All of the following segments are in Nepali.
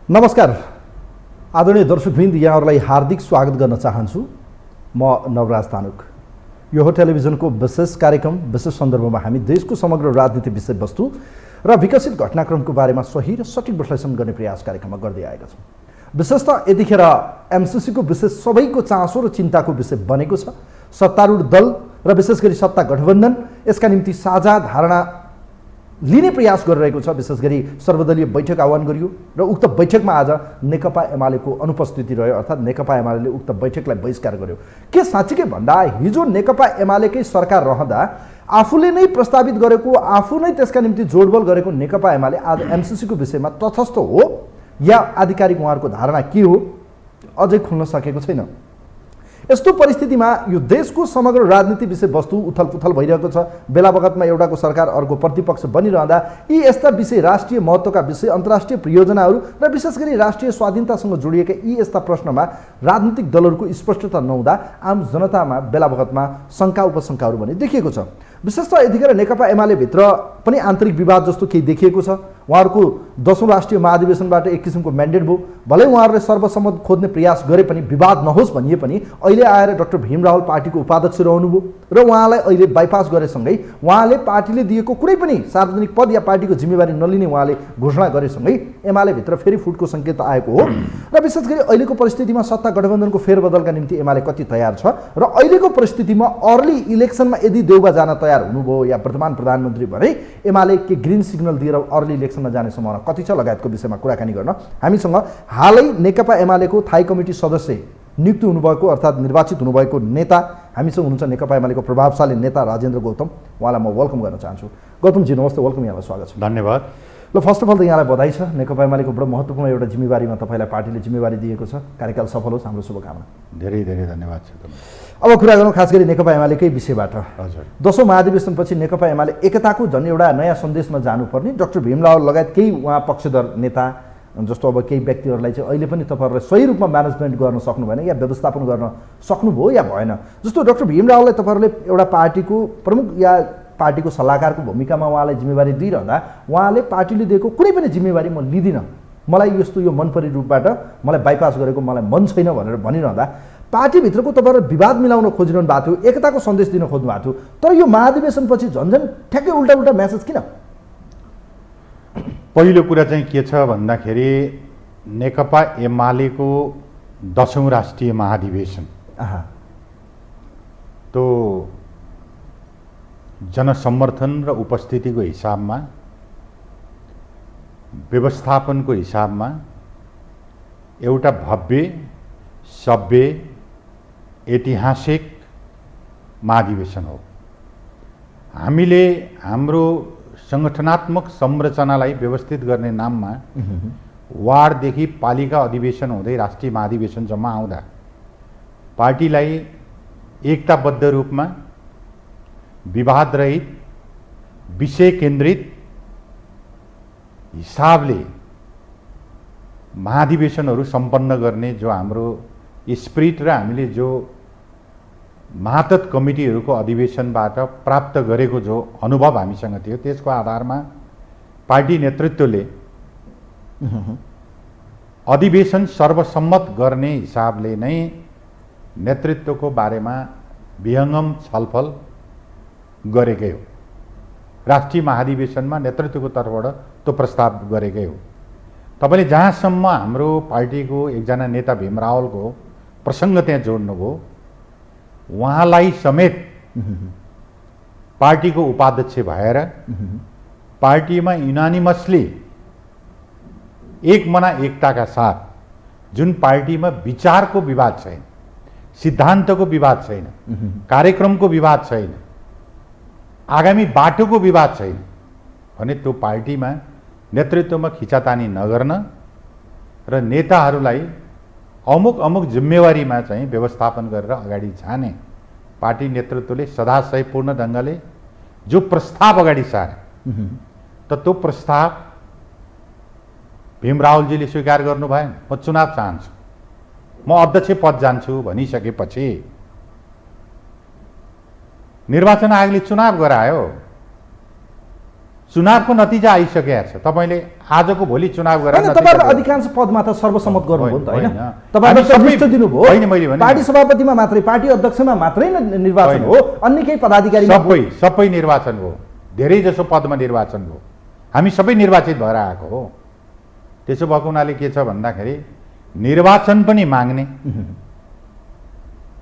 नमस्कार आदरणीय दर्शकवृन्द, यहाँहरूलाई हार्दिक स्वागत गर्न चाहन्छु। म नवराज तानुक। यो हो टेलिभिजनको विशेष कार्यक्रम। विशेष सन्दर्भमा हामी देशको समग्र राजनीतिक विषयवस्तु र विकसित घटनाक्रमको बारेमा सही र सटीक विश्लेषण गर्ने प्रयास कार्यक्रममा गर्दै आएका छौँ। विशेषतः यतिखेर एमसीसीको विषय सबैको चासो र चिन्ताको विषय बनेको छ। सत्तारूढ दल र विशेष गरी सत्ता गठबन्धन यसका निम्ति साझा धारणा लिने प्रयास गरिरहेको छ। विशेष गरी सर्वदलीय बैठक आह्वान गरियो र उक्त बैठकमा आज नेकपा एमालेको अनुपस्थिति रह्यो, अर्थात् नेकपा एमाले उक्त बैठकलाई बहिष्कार गर्यो। के साँच्चीकै भन्दा हिजो नेकपा एमालेकै सरकार रहँदा आफूले नै प्रस्तावित गरेको, आफू नै त्यसका निम्ति जोडबल गरेको नेकपा एमाले आज एमसीसीको विषयमा तटस्थ हो या आधिकारिक उहाँहरूको धारणा के हो अझै खुल्न सकेको छैन। यस्तो परिस्थितिमा यो देशको समग्र राजनीतिक विषयवस्तु उथलपुथल भइरहेको छ। बेला बखतमा एउटाको सरकार अर्को प्रतिपक्ष बनिरहँदा यी यस्ता विषय, राष्ट्रिय महत्त्वका विषय, अन्तर्राष्ट्रिय परियोजनाहरू र विशेष गरी राष्ट्रिय स्वाधीनतासँग जोडिएका यी यस्ता प्रश्नमा राजनीतिक दलहरूको स्पष्टता नहुँदा आम जनतामा बेला बखतमा शङ्का उपशङ्काहरू भने देखिएको छ। विशेषतः यतिखेर नेकपा एमाले भित्र पनि आन्तरिक विवाद जस्तो केही देखिएको छ। उहाँहरूको 10औं राष्ट्रिय महाधिवेशनबाट एक किसिमको म्यान्डेट भयो। भलै उहाँहरूले सर्वसम्मत खोज्ने प्रयास गरे पनि, विवाद नहोस् भनिए पनि, अहिले आएर डाक्टर भीम रावल पार्टीको उपाध्यक्ष रहनुभयो र उहाँलाई अहिले बाइपास गरेसँगै उहाँले पार्टीले दिएको कुनै पनि सार्वजनिक पद या पार्टीको जिम्मेवारी नलिने उहाँले घोषणा गरेसँगै एमाले भित्र फेरि फुटको सङ्केत आएको हो। र विशेष गरी अहिलेको परिस्थितिमा सत्ता गठबन्धनको फेरबदलका निम्ति एमाले कति तयार छ र अहिलेको परिस्थितिमा अर्ली इलेक्सनमा यदि देउबा जान तयार हुनुभयो या वर्तमान प्रधानमन्त्री भने एमाले के ग्रिन सिग्नल दिएर अर्ली इलेक्सनमा जाने सम्भावना कति छ लगायतको विषयमा कुराकानी गर्न हामीसँग हालै नेकपा एमालेको थाई कमिटी सदस्य नियुक्त हुनुभएको, अर्थात् निर्वाचित हुनुभएको नेता हामीसँग हुनुहुन्छ नेकपा एमालेको प्रभावशाली नेता राजेन्द्र गौतम। उहाँलाई म वेलकम गर्न चाहन्छु। गौतमजी नमस्ते, वेलकम, यहाँलाई स्वागत छ। धन्यवाद। ल, फर्स्ट अफ अल त यहाँलाई बधाई छ। नेकपा एमालेको बडो महत्त्वपूर्ण एउटा जिम्मेवारीमा तपाईँलाई पार्टीले जिम्मेवारी दिएको छ। कार्यकाल सफल होस्, हाम्रो शुभकामना। धेरै धेरै धन्यवाद छ। अब कुरा गरौँ खास गरी नेकपा एमालेकै विषयबाट। हजुर, 10औं महाधिवेशनपछि नेकपा एमाले एकताको झन् एउटा नयाँ सन्देशमा जानुपर्ने, डाक्टर भीम रावल लगायत केही उहाँ पक्षधर नेता जस्तो अब केही व्यक्तिहरूलाई चाहिँ अहिले पनि तपाईँहरूले सही रूपमा म्यानेजमेन्ट गर्न सक्नु भएन या व्यवस्थापन गर्न सक्नुभयो या भएन। जस्तो डाक्टर भीम रावललाई तपाईँहरूले एउटा पार्टीको प्रमुख या पार्टीको सल्लाहकारको भूमिकामा उहाँलाई जिम्मेवारी दिइरहँदा उहाँले पार्टीले दिएको कुनै पनि जिम्मेवारी म लिँदिनँ, मलाई यस्तो यो मनपरी रूपबाट मलाई बाइपास गरेको मलाई मन छैन भनेर भनिरहँदा पार्टीभित्रको तपाईँहरूले विवाद मिलाउन खोजिरहनु भएको थियो, एकताको सन्देश दिन खोज्नु भएको थियो। तर यो महाधिवेशनपछि झन्झन ठ्याक्कै उल्टा उल्टा म्यासेज किन? पहिलो कुरा चाहिँ के छ भन्दाखेरि नेकपा एमालेको 10औं राष्ट्रिय महाधिवेशन तो जनसमर्थन र उपस्थितिको हिसाबमा, व्यवस्थापनको हिसाबमा एउटा भव्य, सभ्य, ऐतिहासिक महाधिवेशन हो। हामीले हाम्रो सङ्गठनात्मक संरचनालाई व्यवस्थित गर्ने नाममा वार्डदेखि पालिका अधिवेशन हुँदै राष्ट्रिय महाधिवेशनसम्म आउँदा पार्टीलाई एकताबद्ध रूपमा, विवादरहित, विषय केन्द्रित हिसाबले महाधिवेशनहरू सम्पन्न गर्ने जो हाम्रो स्पिरिट र हामीले जो महातत कमिटीहरूको अधिवेशनबाट प्राप्त गरेको जो अनुभव हामीसँग थियो, त्यसको आधारमा पार्टी नेतृत्वले अधिवेशन सर्वसम्मत गर्ने हिसाबले नै नेतृत्वको बारेमा विहङ्गम छलफल गरेकै हो। राष्ट्रिय महाधिवेशनमा नेतृत्वको तर्फबाट त्यो प्रस्ताव गरेकै हो। तपाईँले जहाँसम्म हाम्रो पार्टीको एकजना नेता भीम रावलको प्रसङ्ग त्यहाँ जोड्नुभयो, उहाँलाई समेत पार्टीको उपाध्यक्ष भएर पार्टीमा युनानिमसली एक मना एकताका साथ, जुन पार्टीमा विचारको विवाद छैन, सिद्धान्तको विवाद छैन, कार्यक्रमको विवाद छैन, आगामी बाटोको विवाद छैन भने त्यो पार्टीमा नेतृत्वमा खिचातानी नगर्न र नेताहरूलाई अमुक अमुक जिम्मेवारीमा चाहिँ व्यवस्थापन गरेर अगाडि जाने पार्टी नेतृत्वले सदाशयपूर्ण ढङ्गले जो प्रस्ताव अगाडि सारे, त त्यो प्रस्ताव भीम रावलजीले स्वीकार गर्नु भएन। म चुनाव चाहन्छु, म अध्यक्ष पद जान्छु भनिसकेपछि निर्वाचन आयोगले चुनाव गरायो। चुनावको नतिजा आइसकेको छ। तपाईँले आजको भोलि चुनाव गरेर होइन, तपाईँहरू अधिकांश पदमा त सर्वसम्मत गर्नुभयो नि त, होइन? होइन। तपाईँहरूले हामी सबै- लिस्ट दिनुभयो, होइन, मैले भने पार्टी सभापतिमा मात्रै, पार्टी अध्यक्षमा मात्रै निर्वाचन होइन। हो, अन्य केही पदाधिकारी सबै निर्वाचन हो, धेरै जसो पदमा निर्वाचन हो, हामी सबै निर्वाचित भएर आएको हो। त्यसो भएको हुनाले के छ भन्दाखेरि निर्वाचन पनि माग्ने,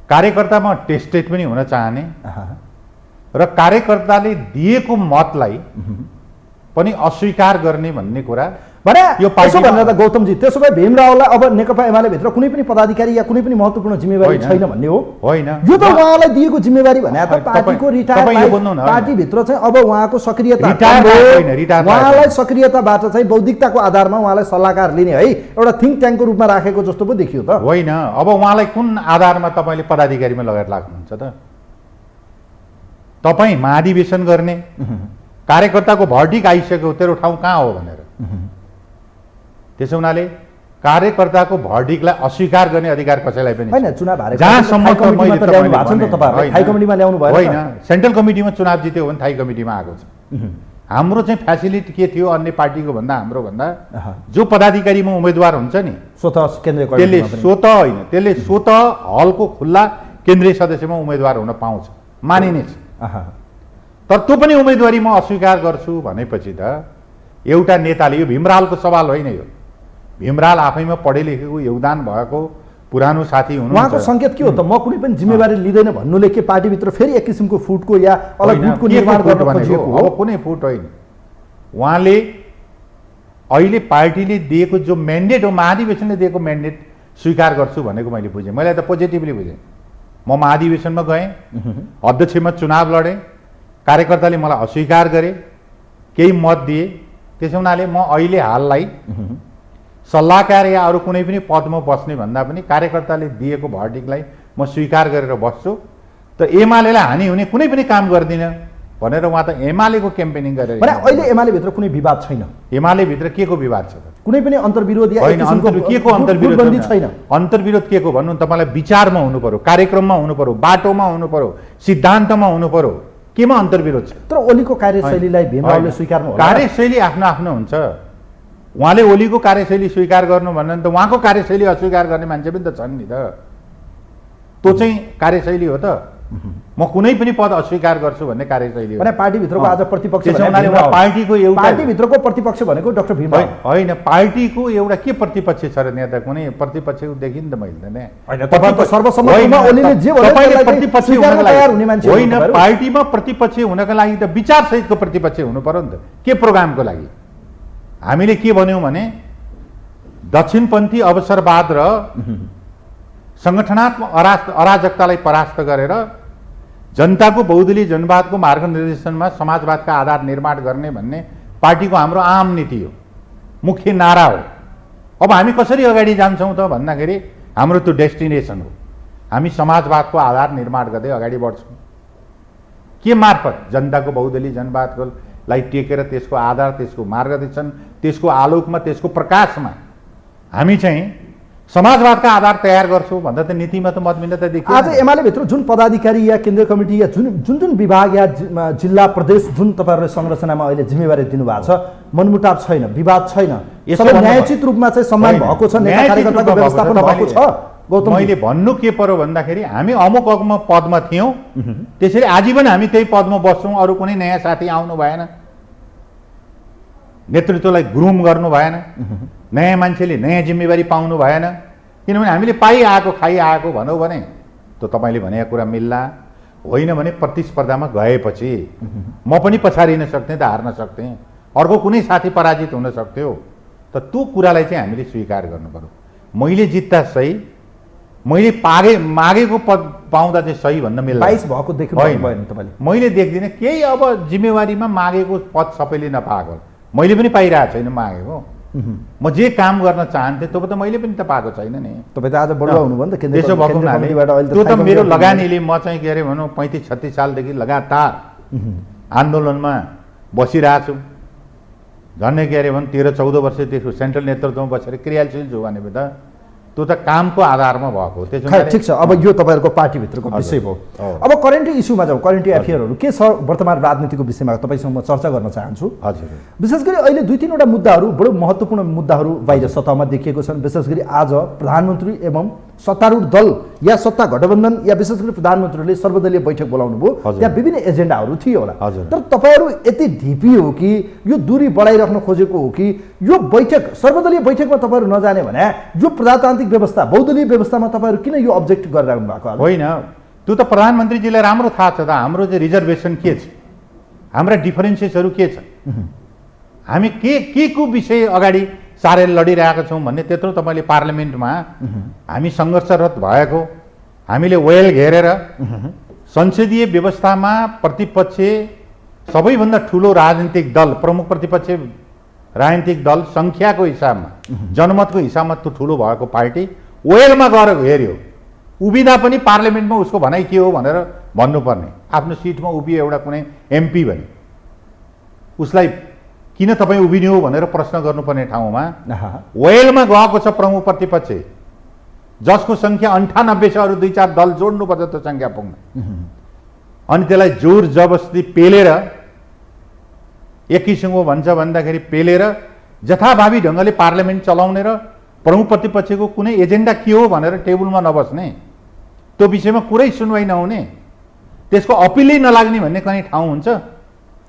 कार्यकर्तामा टेस्टेड पनि हुन चाहने र कार्यकर्ताले दिएको मतलाई पनि अस्वीकार गर्ने भन्ने कुरा भने यो त्यसो पार्टीमा- भनेर त गौतमजी, त्यसो भए भीम रावलाई अब नेकपा एमाले भित्र कुनै पनि पदाधिकारी या कुनै पनि महत्त्वपूर्ण जिम्मेवारी होइन। छैन भन्ने हो? होइन। यो त उहाँलाई दिएको जिम्मेवारी भने त तपाईँ- पार्टीको तपाईँ रिटायर यो भन्नु न, होइन। पार्टीभित्र चाहिँ अब उहाँको सक्रियता रिटायर कम भयो। होइन, रिटायर उहाँलाई होइन। सक्रियताबाट चाहिँ बौद्धिकताको आधारमा उहाँलाई सल्लाहकार लिने है एउटा थिङ्क ट्याङ्कको रूपमा राखेको जस्तो पो देखियो त। होइन, अब उहाँलाई कुन आधारमा तपाईँले पदाधिकारीमा लगाएर लाग्नुहुन्छ त? तपाईँ महाधिवेशन गर्ने, कार्यकर्ताको भर्डिक आइसक्यो तेरो ठाउँ कहाँ हो भनेर। त्यसो हुनाले कार्यकर्ताको भर्डिकलाई अस्वीकार गर्ने अधिकार कसैलाई पनि होइन, चुनाव हारेको जहाँसम्म थाई त कमिटीमा मैले त ल्याउनु भएको छ नि त भने- तपाईँहरूले, होइन। थाई कमिटीमा ल्याउनु भएन त? होइन, सेन्ट्रल कमिटीमा चुनाव जित्यो भने थाई कमिटीमा आएको छ। हाम्रो चाहिँ फेसिलिटी के थियो अन्य पार्टीको भन्दा, हाम्रो भन्दा जो पदाधिकारीमा उम्मेदवार हुन्छ नि स्वतः केन्द्रीय त्यसले कमिटीमा पनि। स्वतः होइन, त्यसले स्वतः हलको खुल्ला केन्द्रीय सदस्यमा उम्मेदवार हुन पाउँछ, मानिनेछ। आहा। तर त्यो पनि उम्मेदवारी म अस्वीकार गर्छु भनेपछि त एउटा नेताले, यो भीमरालको सवाल होइन, यो भीमराल आफैमा पढे लेखेको योगदान भएको पुरानो साथी उहाँको हुनुहुन्छ। सङ्केत के हो त? म कुनै पनि जिम्मेवारी लिँदैन भन्नुले के पार्टीभित्र फेरि एक किसिमको फुटको या अलग होइन, गुटको के निर्माण फुट गर्न भनेको? खोजिएको हो? अब कुनै फुट होइन। उहाँले अहिले पार्टीले दिएको जो म्यान्डेट हो, महाधिवेशनले दिएको म्यान्डेट स्वीकार गर्छु भनेको मैले बुझेँ। मैले त पोजिटिभली बुझेँ। म महाधिवेशनमा गएँ, अध्यक्षमा चुनाव लडेँ, कार्यकर्ताले मलाई अस्वीकार गरे, केही मत दिए। त्यसो हुनाले म अहिले हाललाई सल्लाहकार या अरू कुनै पनि पदमा बस्ने भन्दा पनि कार्यकर्ताले दिएको भर्डिकलाई म स्वीकार गरेर बस्छु। त एमालेलाई हानि हुने कुनै पनि काम गर्दिनँ भनेर उहाँ त एमालेको क्याम्पेनिङ गरेर भने अहिले एमाले भित्र कुनै विवाद छैन, एमाले भित्र के को विवाद छ त? कुनै पनि अन्तर्विरोध या एक होइन, किसिमको के को अन्तर्विरोध गुटबन्दी छैन। अन्तर्विरोध के को भन्नु? तपाईँलाई विचारमा हुनु पर्यो, कार्यक्रममा हुनु पर्यो, बाटोमा हुनु पर्यो, सिद्धान्तमा हुनु पर्यो। केमा अन्तर्विरोध छ? तर ओलीको कार्यशैलीलाई भीमरावले स्वीकार्नु होला? कार्यशैली आफ्नो आफ्नो हुन्छ। उहाँले ओलीको कार्यशैली स्वीकार गर्नु भन्नु त उहाँको कार्यशैली अस्वीकार गर्ने मान्छे पनि त छन् नि त। त्यो चाहिँ कार्यशैली हो त? म कुनै पनि पद अस्वीकार गर्छु भन्ने कार्यशैली हो। भने पार्टीभित्रको आज प्रतिपक्ष त्यसो भने हुनाले भीमराव। पार्टीको एउटा पार्टीभित्रको प्रतिपक्ष भनेको डाक्टर भीमराव होइन, पार्टीको एउटा के प्रतिपक्ष छ र यहाँ त कुनै प्रतिपक्षको देखि नि त मैले त नि। होइन, तपाईँ त सर्वसम्मतमा होइन, ओलीले जे भन्यो तपाईँले त्यसलाई चाहिँ प्रतिपक्ष स्वीकार्न हुनको तयार लागि- हुने मान्छे होइन, हो तपाईँहरू। पार्टीमा प्रतिपक्ष हुनका लागि त विचारसहितको प्रतिपक्ष हुनु पर्यो नि त। के प्रोग्रामको लागि? हामीले के भन्यौँ भने दक्षिणपन्थी अवसरवाद र सङ्गठनात्मक अराजकतालाई परास्त गरेर जनताको बहुदलीय जनवादको मार्गनिर्देशनमा समाजवादका आधार निर्माण गर्ने भन्ने पार्टीको हाम्रो आम नीति हो, मुख्य नारा हो। अब हामी कसरी अगाडि जान्छौँ त भन्दाखेरि हाम्रो त्यो डेस्टिनेसन हो। हामी समाजवादको आधार निर्माण गर्दै अगाडि बढ्छौँ। के मार्फत? जनताको बहुदलीय जनवादको लाई टेकेर त्यसको आधार, त्यसको मार्गदर्शन, त्यसको आलोकमा, त्यसको प्रकाशमा हामी चाहिँ समाजवादका आधार तयार गर्छौँ भन्दा त नीतिमा त मतभिन्नता देखियो। आज एमाले भित्र जुन पदाधिकारी या केन्द्रीय कमिटी या जुन जुन जुन विभाग या जिल्ला प्रदेश जुन तपाईँहरूले संरचनामा अहिले जिम्मेवारी दिनुभएको छ, मनमुटाव छैन, विवाद छैन, सबै न्यायोचित रूपमा चाहिँ सम्मान भएको छ, नेता कार्यकर्ताको व्यवस्थापन भएको छ। गौतम मैले भन्नु के पर्यो भन्दाखेरि हामी अमुक अमुक पदमा थियौँ, त्यसरी आजीवन हामी त्यही पदमा बस्छौँ, अरू कुनै नयाँ साथी आउनु भएन, नेतृत्वलाई ग्रुम गर्नु भएन, नयाँ मान्छेले नयाँ जिम्मेवारी पाउनु भएन। किनभने हामीले पाइआएको खाइआएको भनौँ भने त तपाईँले भनेको कुरा मिल्ला। होइन भने प्रतिस्पर्धामा गएपछि म पनि पछारिन सक्थेँ त, हार्न सक्थेँ, अर्को कुनै साथी पराजित हुन सक्थ्यो। त त्यो कुरालाई चाहिँ हामीले स्वीकार गर्नु पर्यो। मैले जित्दा सही, मैले मागेको पद पाउँदा चाहिँ सही भन्न मिल्दैन। 22 भएको देख्नु भएन तपाईँले? मैले देख्दिनँ केही। अब जिम्मेवारीमा मागेको पद सबैले नपाएको, मैले पनि पाइरहेको छैन मागेको। म जे काम गर्न चाहन्थेँ त्यो त मैले पनि त पाएको छैन नि। तपाईँ त आज बढुवा हुनुभयो नि त केन्द्रीय त्यसो भएको हुनाले कमिटीबाट अहिले त्यो त मेरो लगानीले म चाहिँ के अरे भनौँ 35-36 सालदेखि लगातार आन्दोलनमा बसिरहेको छु। झन्डै के अरे भनौँ 13-14 वर्षदेखि सेन्ट्रल नेतृत्वमा बसेर क्रियाशील छु भने त त्यो त कामको आधारमा भएको हो। त्यसो खै ठिक छ, अब यो तपाईँहरूको पार्टीभित्रको विषय भयो। अब करेन्ट इस्युमा जाउँ, करेन्ट एफेयरहरू के छ वर्तमान राजनीतिको विषयमा तपाईँसँग म चर्चा गर्न चाहन्छु। हजुर। विशेष गरी अहिले 2-3वटा मुद्दाहरू बडो महत्त्वपूर्ण मुद्दाहरू बाहिर सतहमा देखिएको छन्। विशेष गरी आज प्रधानमन्त्री एवं सत्तारूढ दल या सत्ता गठबन्धन या विशेष गरी प्रधानमन्त्रीले सर्वदलीय बैठक बोलाउनु भयो, त्यहाँ विभिन्न एजेन्डाहरू थियो होला। तर तपाईँहरू यति ढिपी हो कि यो दूरी बढाइराख्न खोजेको हो कि यो बैठक सर्वदलीय बैठकमा तपाईँहरू नजाने भने यो प्रजातान्त्रिक व्यवस्था बहुदलीय व्यवस्थामा तपाईँहरू किन यो अब्जेक्ट गरिराख्नु भएको? होइन, त्यो त प्रधानमन्त्रीजीलाई राम्रो थाहा छ त हाम्रो चाहिँ रिजर्भेसन के छ, हाम्रा डिफरेन्सेसहरू के छ, हामी के को विषय अगाडि सारेर लडिरहेका छौँ भन्ने त्यत्रो तपाईँले पार्लियामेन्टमा हामी सङ्घर्षरत भएको, हामीले वेल घेरेर संसदीय व्यवस्थामा प्रतिपक्ष सबैभन्दा ठुलो राजनीतिक दल, प्रमुख प्रतिपक्ष राजनीतिक दल सङ्ख्याको हिसाबमा जनमतको हिसाबमा त्यो ठुलो भएको पार्टी वेलमा गएर हेऱ्यो, उभिँदा पनि पार्लियामेन्टमा उसको भनाइ के हो भनेर भन्नुपर्ने, आफ्नो सिटमा उभियो एउटा कुनै एमपी भने उसलाई किन तपाईँ उभिने हो भनेर प्रश्न गर्नुपर्ने ठाउँमा वेलमा गएको छ प्रमुख प्रतिपक्ष, जसको सङ्ख्या 98 छ, अरू 2-4 दल जोड्नुपर्छ त्यो सङ्ख्या पुग्न। अनि त्यसलाई जोर जबरजस्ती पेलेर एक किसिमको भन्छ भन्दाखेरि पेलेर जथाभावी ढङ्गले पार्लियामेन्ट चलाउने र प्रमुख प्रतिपक्षको कुनै एजेन्डा के हो भनेर टेबलमा नबस्ने, त्यो विषयमा कुरै सुनवाई नहुने, त्यसको अपिलै नलाग्ने भन्ने कुनै ठाउँ हुन्छ।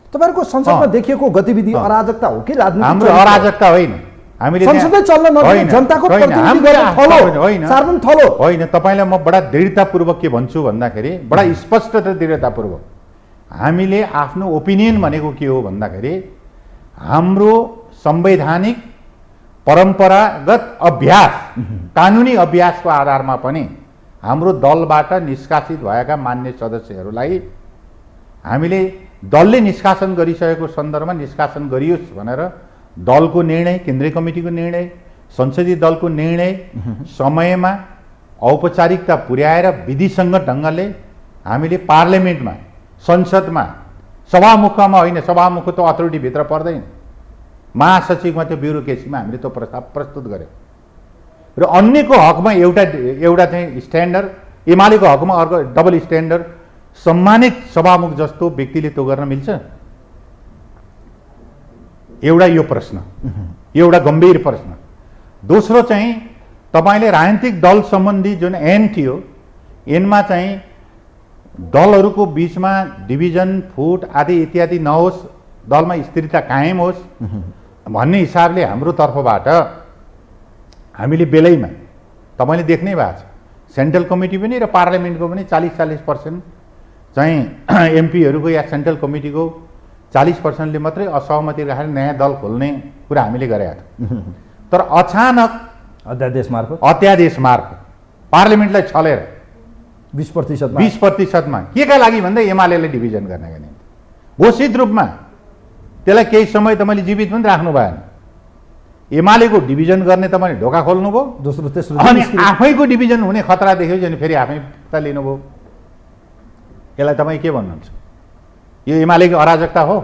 तपाईँहरूको संसदमा देखिएको गतिविधि अराजकता हो कि राजनीति? हाम्रो अराजकता होइन, हामीले संसदै चल्न नदिने जनताको प्रतिनिधि गर्न थलो सार्वजनिक थलो होइन। तपाईँलाई म बडा दृढतापूर्वक के भन्छु भन्दाखेरि, बडा स्पष्ट र दृढतापूर्वक हामीले आफ्नो ओपिनियन भनेको के हो भन्दाखेरि हाम्रो संवैधानिक परम्परागत अभ्यास, कानुनी अभ्यासको आधारमा पनि हाम्रो दलबाट निष्कासित भएका मान्य सदस्यहरूलाई हामीले दलले निष्कासन गरिसकेको सन्दर्भमा निष्कासन गरियोस् भनेर दलको निर्णय, केन्द्रीय कमिटीको निर्णय, संसदीय दलको निर्णय समयमा औपचारिकता पुर्याएर विधिसङ्गत ढङ्गले हामीले पार्लियामेन्टमा, संसदमा, सभामुखमा होइन, सभामुख त अथोरिटीभित्र पर्दैन, महासचिवमा त्यो ब्युरोक्रेसीमा हामीले त्यो प्रस्ताव प्रस्तुत गर्यौँ र अन्यको हकमा एउटा चाहिँ स्ट्यान्डर्ड, एमालेको हकमा अर्को डबल स्ट्यान्डर्ड, सम्मानित सभामुख जस्तो व्यक्तिले त्यो गर्न मिल्छ? एउटा यो प्रश्न, एउटा गम्भीर प्रश्न। दोस्रो चाहिँ तपाईँले राजनीतिक दल सम्बन्धी जुन ऐन थियो, ऐनमा चाहिँ दलहरूको बिचमा डिभिजन, फुट आदि इत्यादि नहोस्, दलमा स्थिरता कायम होस् भन्ने हिसाबले हाम्रो तर्फबाट हामीले बेलैमा तपाईँले देख्नै भएको छ, सेन्ट्रल कमिटी पनि र पार्लियामेन्टको पनि 40% चाहिँ एमपीहरूको या सेन्ट्रल कमिटीको 40%ले मात्रै असहमति राखेर नयाँ दल खोल्ने कुरा हामीले गरेका थियौँ। तर अचानक अध्यादेश मार्फत पार्लियामेन्टलाई छलेर 20%मा के लागि भन्दा एमालेलाई डिभिजन गर्नका निम्ति घोषित रूपमा त्यसलाई केही समय तपाईँले जीवित पनि राख्नु भएन। एमालेको डिभिजन गर्ने तपाईँले ढोका खोल्नुभयो, दोस्रो तेस्रो अनि आफैको डिभिजन हुने खतरा देख्यो भने फेरि आफै फिर्ता लिनुभयो। यसलाई तपाईँ के भन्नुहुन्छ? यो एमालेको अराजकता हो?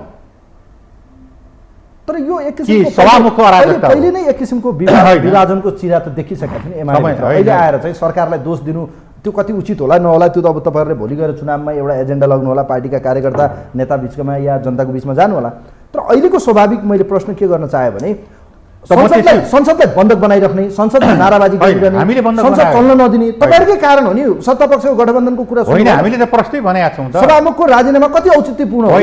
तर यो एक किसिमको सभामुखको अराजकता पहिले नै एक किसिमको विभाजनको चिरा त देखिसकेका थिए एमाले। अहिले आएर चाहिँ सरकारलाई दोष दिनु त्यो कति उचित होला नहोला त्यो त अब तपाईँहरूले भोलि गएर चुनावमा एउटा एजेन्डा लग्नु होला, पार्टीका कार्यकर्ता नेता बिचमा या जनताको बिचमा जानु होला। तर अहिलेको स्वाभाविक मैले प्रश्न के गर्न चाहे भने संसदलाई बन्धक बनाइराख्ने, संसदमा नाराबाजी गरिरहने, संसद चल्न नदिने तपाईँहरूकै कारण हो नि। सत्तापक्षको गठबन्धनको कुरा होइन, हामीले त प्रश्नै भनेका छौँ त। सभामुखको राजीनामा कति औचित्यपूर्ण हो?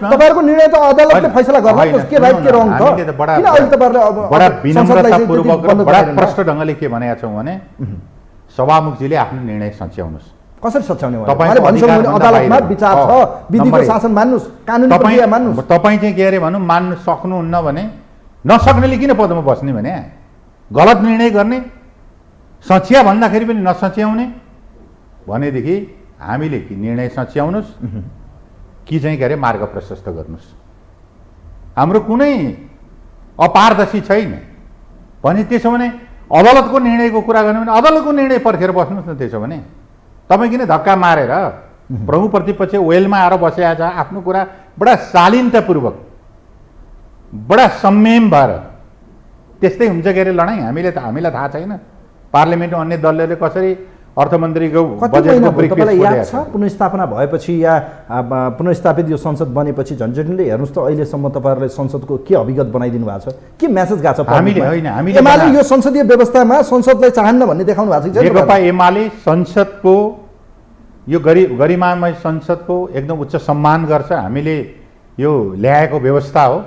तपाईँहरूको निर्णय त अदालतले फैसला गर्नु, के राइट के रङ त? किन अहिले तपाईँहरूले बडा विनम्रतापूर्वक बडा प्रष्ट ढङ्गले के भनेका छौँ भने सभामुखजीले आफ्नो निर्णय सच्याउनुहोस्। कसरी सच्याउने? अदालतमा विचार छ, विधिको शासन मान्नुहोस्, कानुनी प्रक्रिया मान्नुहोस्। तपाईँ चाहिँ के अरे भनौँ मान्नु सक्नुहुन्न भने नसक्नेले किन पदमा बस्ने भने? गलत निर्णय गर्ने, सच्याउ भन्दाखेरि पनि नसच्याउने भनेदेखि हामीले कि निर्णय सच्याउनुहोस् कि चाहिँ के अरे मार्ग प्रशस्त गर्नुहोस्। हाम्रो कुनै अपारदर्शी छैन भने त्यसो भने अदालतको निर्णयको कुरा गर्नु भने अदालतको निर्णय पर्खेर बस्नुहोस् न। त्यसो भने तपाईँ किन धक्का मारेर प्रमुख प्रतिपक्ष वेलमा आएर बसेका छ, आफ्नो कुरा बडा शालीनतापूर्वक, बडा संयम भएर त्यस्तै हुन्छ के अरे लडाइँ। हामीलाई थाहा छैन पार्लियामेन्टमा अन्य दलले कसरी अर्थमन्त्रीको बजेटको तपाईँलाई याद छ पुनर्स्थापना भएपछि या पुनर्स्थापित यो संसद बनेपछि झन्झटिले हेर्नुहोस् त अहिलेसम्म तपाईँहरूले संसदको के अभिगत बनाइदिनु भएको छ, के मेसेज गएको छ? हामीले एमाले यो संसदीय व्यवस्थामा संसदलाई चाहन्न भन्ने देखाउनु भएको छ। नेकपा एमाले संसदको यो गरिमामय संसदको एकदम उच्च सम्मान गर्छ। हामीले यो ल्याएको व्यवस्था हो।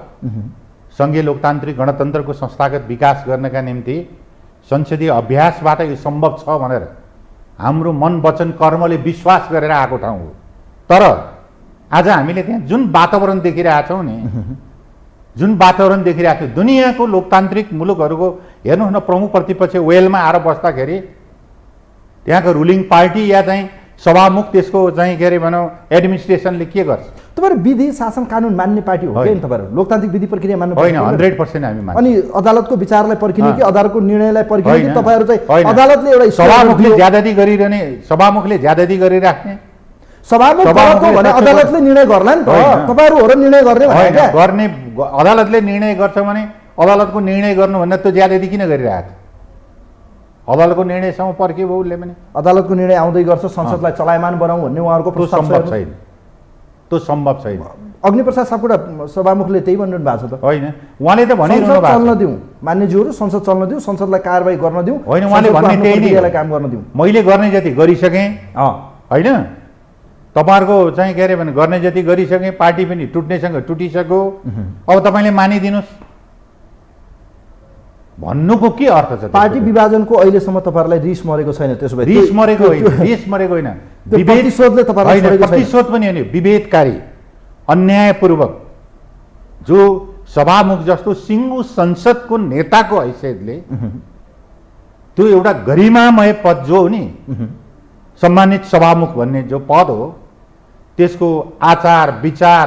सङ्घीय लोकतान्त्रिक गणतन्त्रको संस्थागत विकास गर्नका निम्ति संसदीय अभ्यासबाट यो सम्भव छ भनेर हाम्रो मन वचन कर्मले विश्वास गरेर आएको ठाउँ हो। तर आज हामीले त्यहाँ जुन वातावरण देखिरहेछौँ नि, जुन वातावरण देखिरहेको छ दुनियाँको लोकतान्त्रिक मुलुकहरूको हेर्नुहोस् न, प्रमुख प्रतिपक्ष वेलमा आएर बस्दाखेरि त्यहाँको रुलिङ पार्टी या चाहिँ सभामुख त्यसको चाहिँ के अरे भनौँ एडमिनिस्ट्रेसनले के गर्छ? तपाईँहरू विधि शासन कानुन मान्ने पार्टी हो कि तपाईँहरू? लोकतान्त्रिक विधि प्रक्रिया मान्नु होइन, 100% हामी मान्छौँ। अनि अदालतको विचारलाई पर्खिने कि अदालतको निर्णयलाई पर्खिने कि तपाईँहरू चाहिँ अदालतले एउटा सभामुखले ज्यादती गरिरहने, सभामुखले ज्यादती गरिराख्ने? सभामुख भने अदालतले निर्णय गर्ला नि त, तपाईँहरू हो र निर्णय गर्ने? अदालतले निर्णय गर्छ भने अदालतको निर्णय गर्नुभन्दा त्यो ज्यादती किन गरिरहेको छ? अदालतको निर्णयसम्म पर्खे भयो उसले पनि। अदालतको निर्णय आउँदै गर्छ, संसदलाई चलायमान बनाऊ भन्ने उहाँहरूको प्रस्ताव छैन। त्यो सम्भव छैन। अग्निप्रसाद सापकोटा सभामुखले त्यही भनिरहनु भएको छ त? होइन, उहाँले त भनिरहनु भएको छ चल्न दिउँ मान्यज्यूहरू, संसद चल्न दिउँ, संसदलाई कारबाही गर्न दिउँ। होइन, उहाँले भन्ने त्यही नै काम गर्न दिउँ। मैले गर्ने जति गरिसकेँ होइन, तपाईँहरूको चाहिँ के अरे भने गर्ने जति गरिसकेँ, पार्टी पनि टुट्नेसँग टुटिसक्यो, अब तपाईँले मानिदिनुहोस् भन्नुको के अर्थ छ? पार्टी विभाजनको अहिलेसम्म तपाईँहरूलाई रिस मरेको छैन? त्यसो भए रिस मरेको होइन, प्रतिशोधले तपाईँलाई प्रतिशोध पनि होइन, विभेदकारी अन्यायपूर्वक जो सभामुख जस्तो सिङ्गो संसदको नेताको हैसियतले त्यो एउटा गरिमामय पद जो हो नि, सम्मानित सभामुख भन्ने जो पद हो, त्यसको आचार विचार,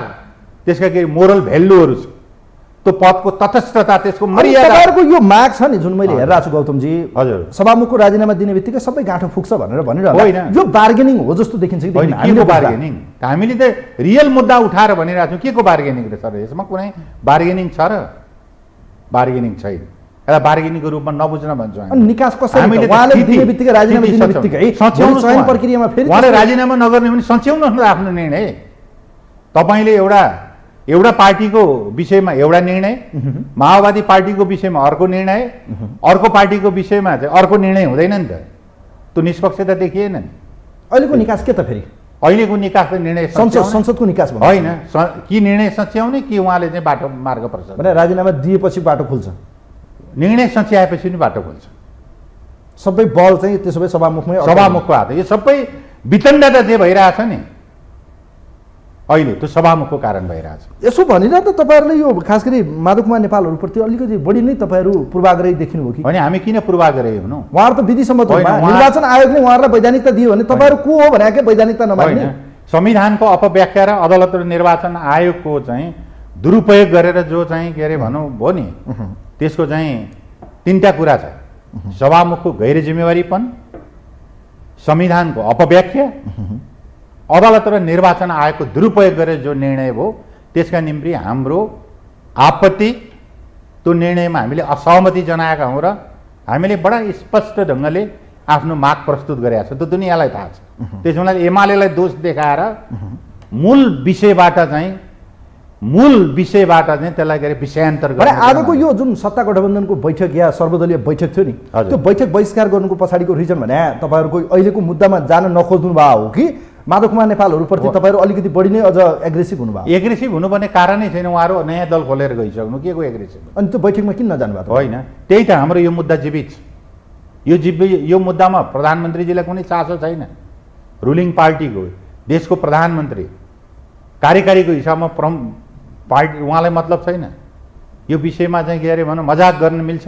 त्यसका केही मोरल भ्यालुहरू छ, त्यो पदको तटस्थता, त्यसको मर्यादा। तपाईँहरूको यो माग छ नि जुन मैले हेरिरहेको छु गौतमजी, हजुर, सभामुखको राजीनामा दिने बित्तिकै सबै गाँठो फुक्छ भनेर भनिरहनु होइन, यो बार्गेनिङ हो जस्तो देखिन्छ कि के को बार्गेनिङ? हामीले त रियल मुद्दा उठाएर भनिरहेको छौँ। के को बार्गेनिङ र सर? यसमा कुनै बार्गेनिङ छ र? बार्गेनिङ छैन। एउटा बार्गेनिङको रूपमा नबुझ्न भन्छौँ हामी। निकास कसरी? उहाँले दिने बित्तिकै राजीनामा दिने बित्तिकै चयन प्रक्रियामा फेरि उहाँले राजीनामा नगर्ने भने सच्याउनुहोस् न आफ्नो निर्णय। तपाईँले एउटा पार्टीको विषयमा एउटा निर्णय, माओवादी पार्टीको विषयमा अर्को निर्णय, अर्को पार्टीको विषयमा चाहिँ अर्को निर्णय हुँदैन नि त। त्यो निष्पक्षता देखिएन नि। अहिलेको निकास के त फेरि? अहिलेको निकास त निर्णय संसदको निकास होइन कि निर्णय सच्याउने कि उहाँले चाहिँ बाटो मार्ग प्रशस्त भने राजीनामा दिएपछि बाटो खुल्छ, निर्णय सच्याएपछि पनि बाटो खुल्छ। सबै बल चाहिँ त्यसो भए सभामुखको हात। यो सबै वितण्डता जे भइरहेछ नि अहिले, त्यो सभामुखको कारण भइरहेछ। यसो भनिरह त तपाईँहरूले यो खास गरी माधवकुमार नेपालहरूप्रति अलिकति बढी नै तपाईँहरू पूर्वाग्रही देखिनु हो कि? होइन, हामी किन पूर्वाग्रही हुनु? उहाँहरू त विधि सम्मत निर्वाचन आयोगले उहाँहरूलाई वैधानिकता दियो भने तपाईँहरू को हो भने वैधानिकता नमान्ने? संविधानको अपव्याख्या र अदालत र निर्वाचन आयोगको चाहिँ दुरुपयोग गरेर जो चाहिँ के अरे भनौँ भयो नि, त्यसको चाहिँ तिनवटा कुरा छ। सभामुखको गैर जिम्मेवारीपन, संविधानको अपव्याख्या, अदालत र निर्वाचन आयोगको दुरुपयोग गरेर जो निर्णय भयो त्यसका निम्ति हाम्रो आपत्ति, त्यो निर्णयमा हामीले असहमति जनाएका हौँ र हामीले बडा स्पष्ट ढङ्गले आफ्नो माग प्रस्तुत गरेका छौँ। त्यो दुनियाँलाई थाहा छ। त्यसो हुनाले एमालेलाई दोष देखाएर मूल विषयबाट चाहिँ त्यसलाई के अरे विषयान्तर गर्ने। आजको यो जुन सत्ता गठबन्धनको बैठक या सर्वदलीय बैठक थियो नि, त्यो बैठक बहिष्कार गर्नुको पछाडिको रिजन भने तपाईँहरूको अहिलेको मुद्दामा जान नखोज्नु भएको हो कि माधवकुमार नेपालहरूप्रति तपाईँहरू अलिकति बढी नै अझ एग्रेसिभ हुनुभयो? एग्रेसिभ हुनुपर्ने कारणै छैन। उहाँहरू नयाँ दल खोलेर गइसक्नु, के को एग्रेसिभ? अनि त्यो बैठकमा किन नजानु भएको? होइन, त्यही त हाम्रो यो मुद्दा जीवित छ। यो मुद्दामा प्रधानमन्त्रीजीलाई कुनै चासो छैन। रुलिङ पार्टीको, देशको प्रधानमन्त्री, कार्यकारीको हिसाबमा पार्टी उहाँलाई मतलब छैन। यो विषयमा चाहिँ के अरे भनौँ मजाक गर्न मिल्छ।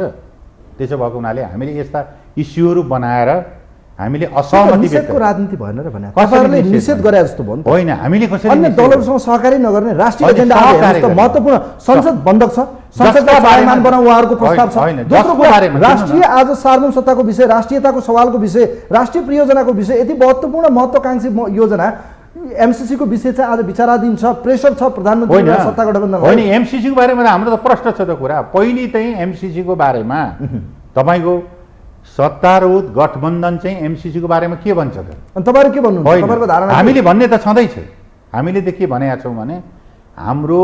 त्यसो भएको हुनाले हामीले यस्ता इस्युहरू बनाएर हामीले असहमति व्यक्त राजनीति भएन र भने कसैले निषेध गरे जस्तो भयो नि? होइन, हामीले कसैले अन्य दलहरूसँग सहकारी नगर्ने राष्ट्रिय एजेन्डा महत्त्वपूर्ण संसद बन्धक छ, संसदलाई चलायमान बनाउँ उहाँहरूको प्रस्ताव छ। दोस्रो राष्ट्रिय आज सार्वभौम सत्ताको विषय, राष्ट्रियताको सवालको विषय, राष्ट्रिय परियोजनाको विषय, यति महत्त्वपूर्ण महत्त्वाकांक्षी योजना एमसीसी को विषय चाहिँ आज विचाराधीन छ, प्रेसर छ प्रधानमन्त्री र सत्ता गठबन्धन। होइन, एमसीसी को बारेमा त हाम्रो त प्रश्न छ त कुरा। पहिले चाहिँ एमसीसी को बारेमा तपाईको सत्तारूढ गठबन्धन चाहिँ एमसीसी को बारेमा के भन्छ त? अनि तपाईहरु के भन्नुहुन्छ? तपाईहरुको धारणा? हामीले भन्ने त छँदैछ। हामीले त के भनेका छौँ भने हाम्रो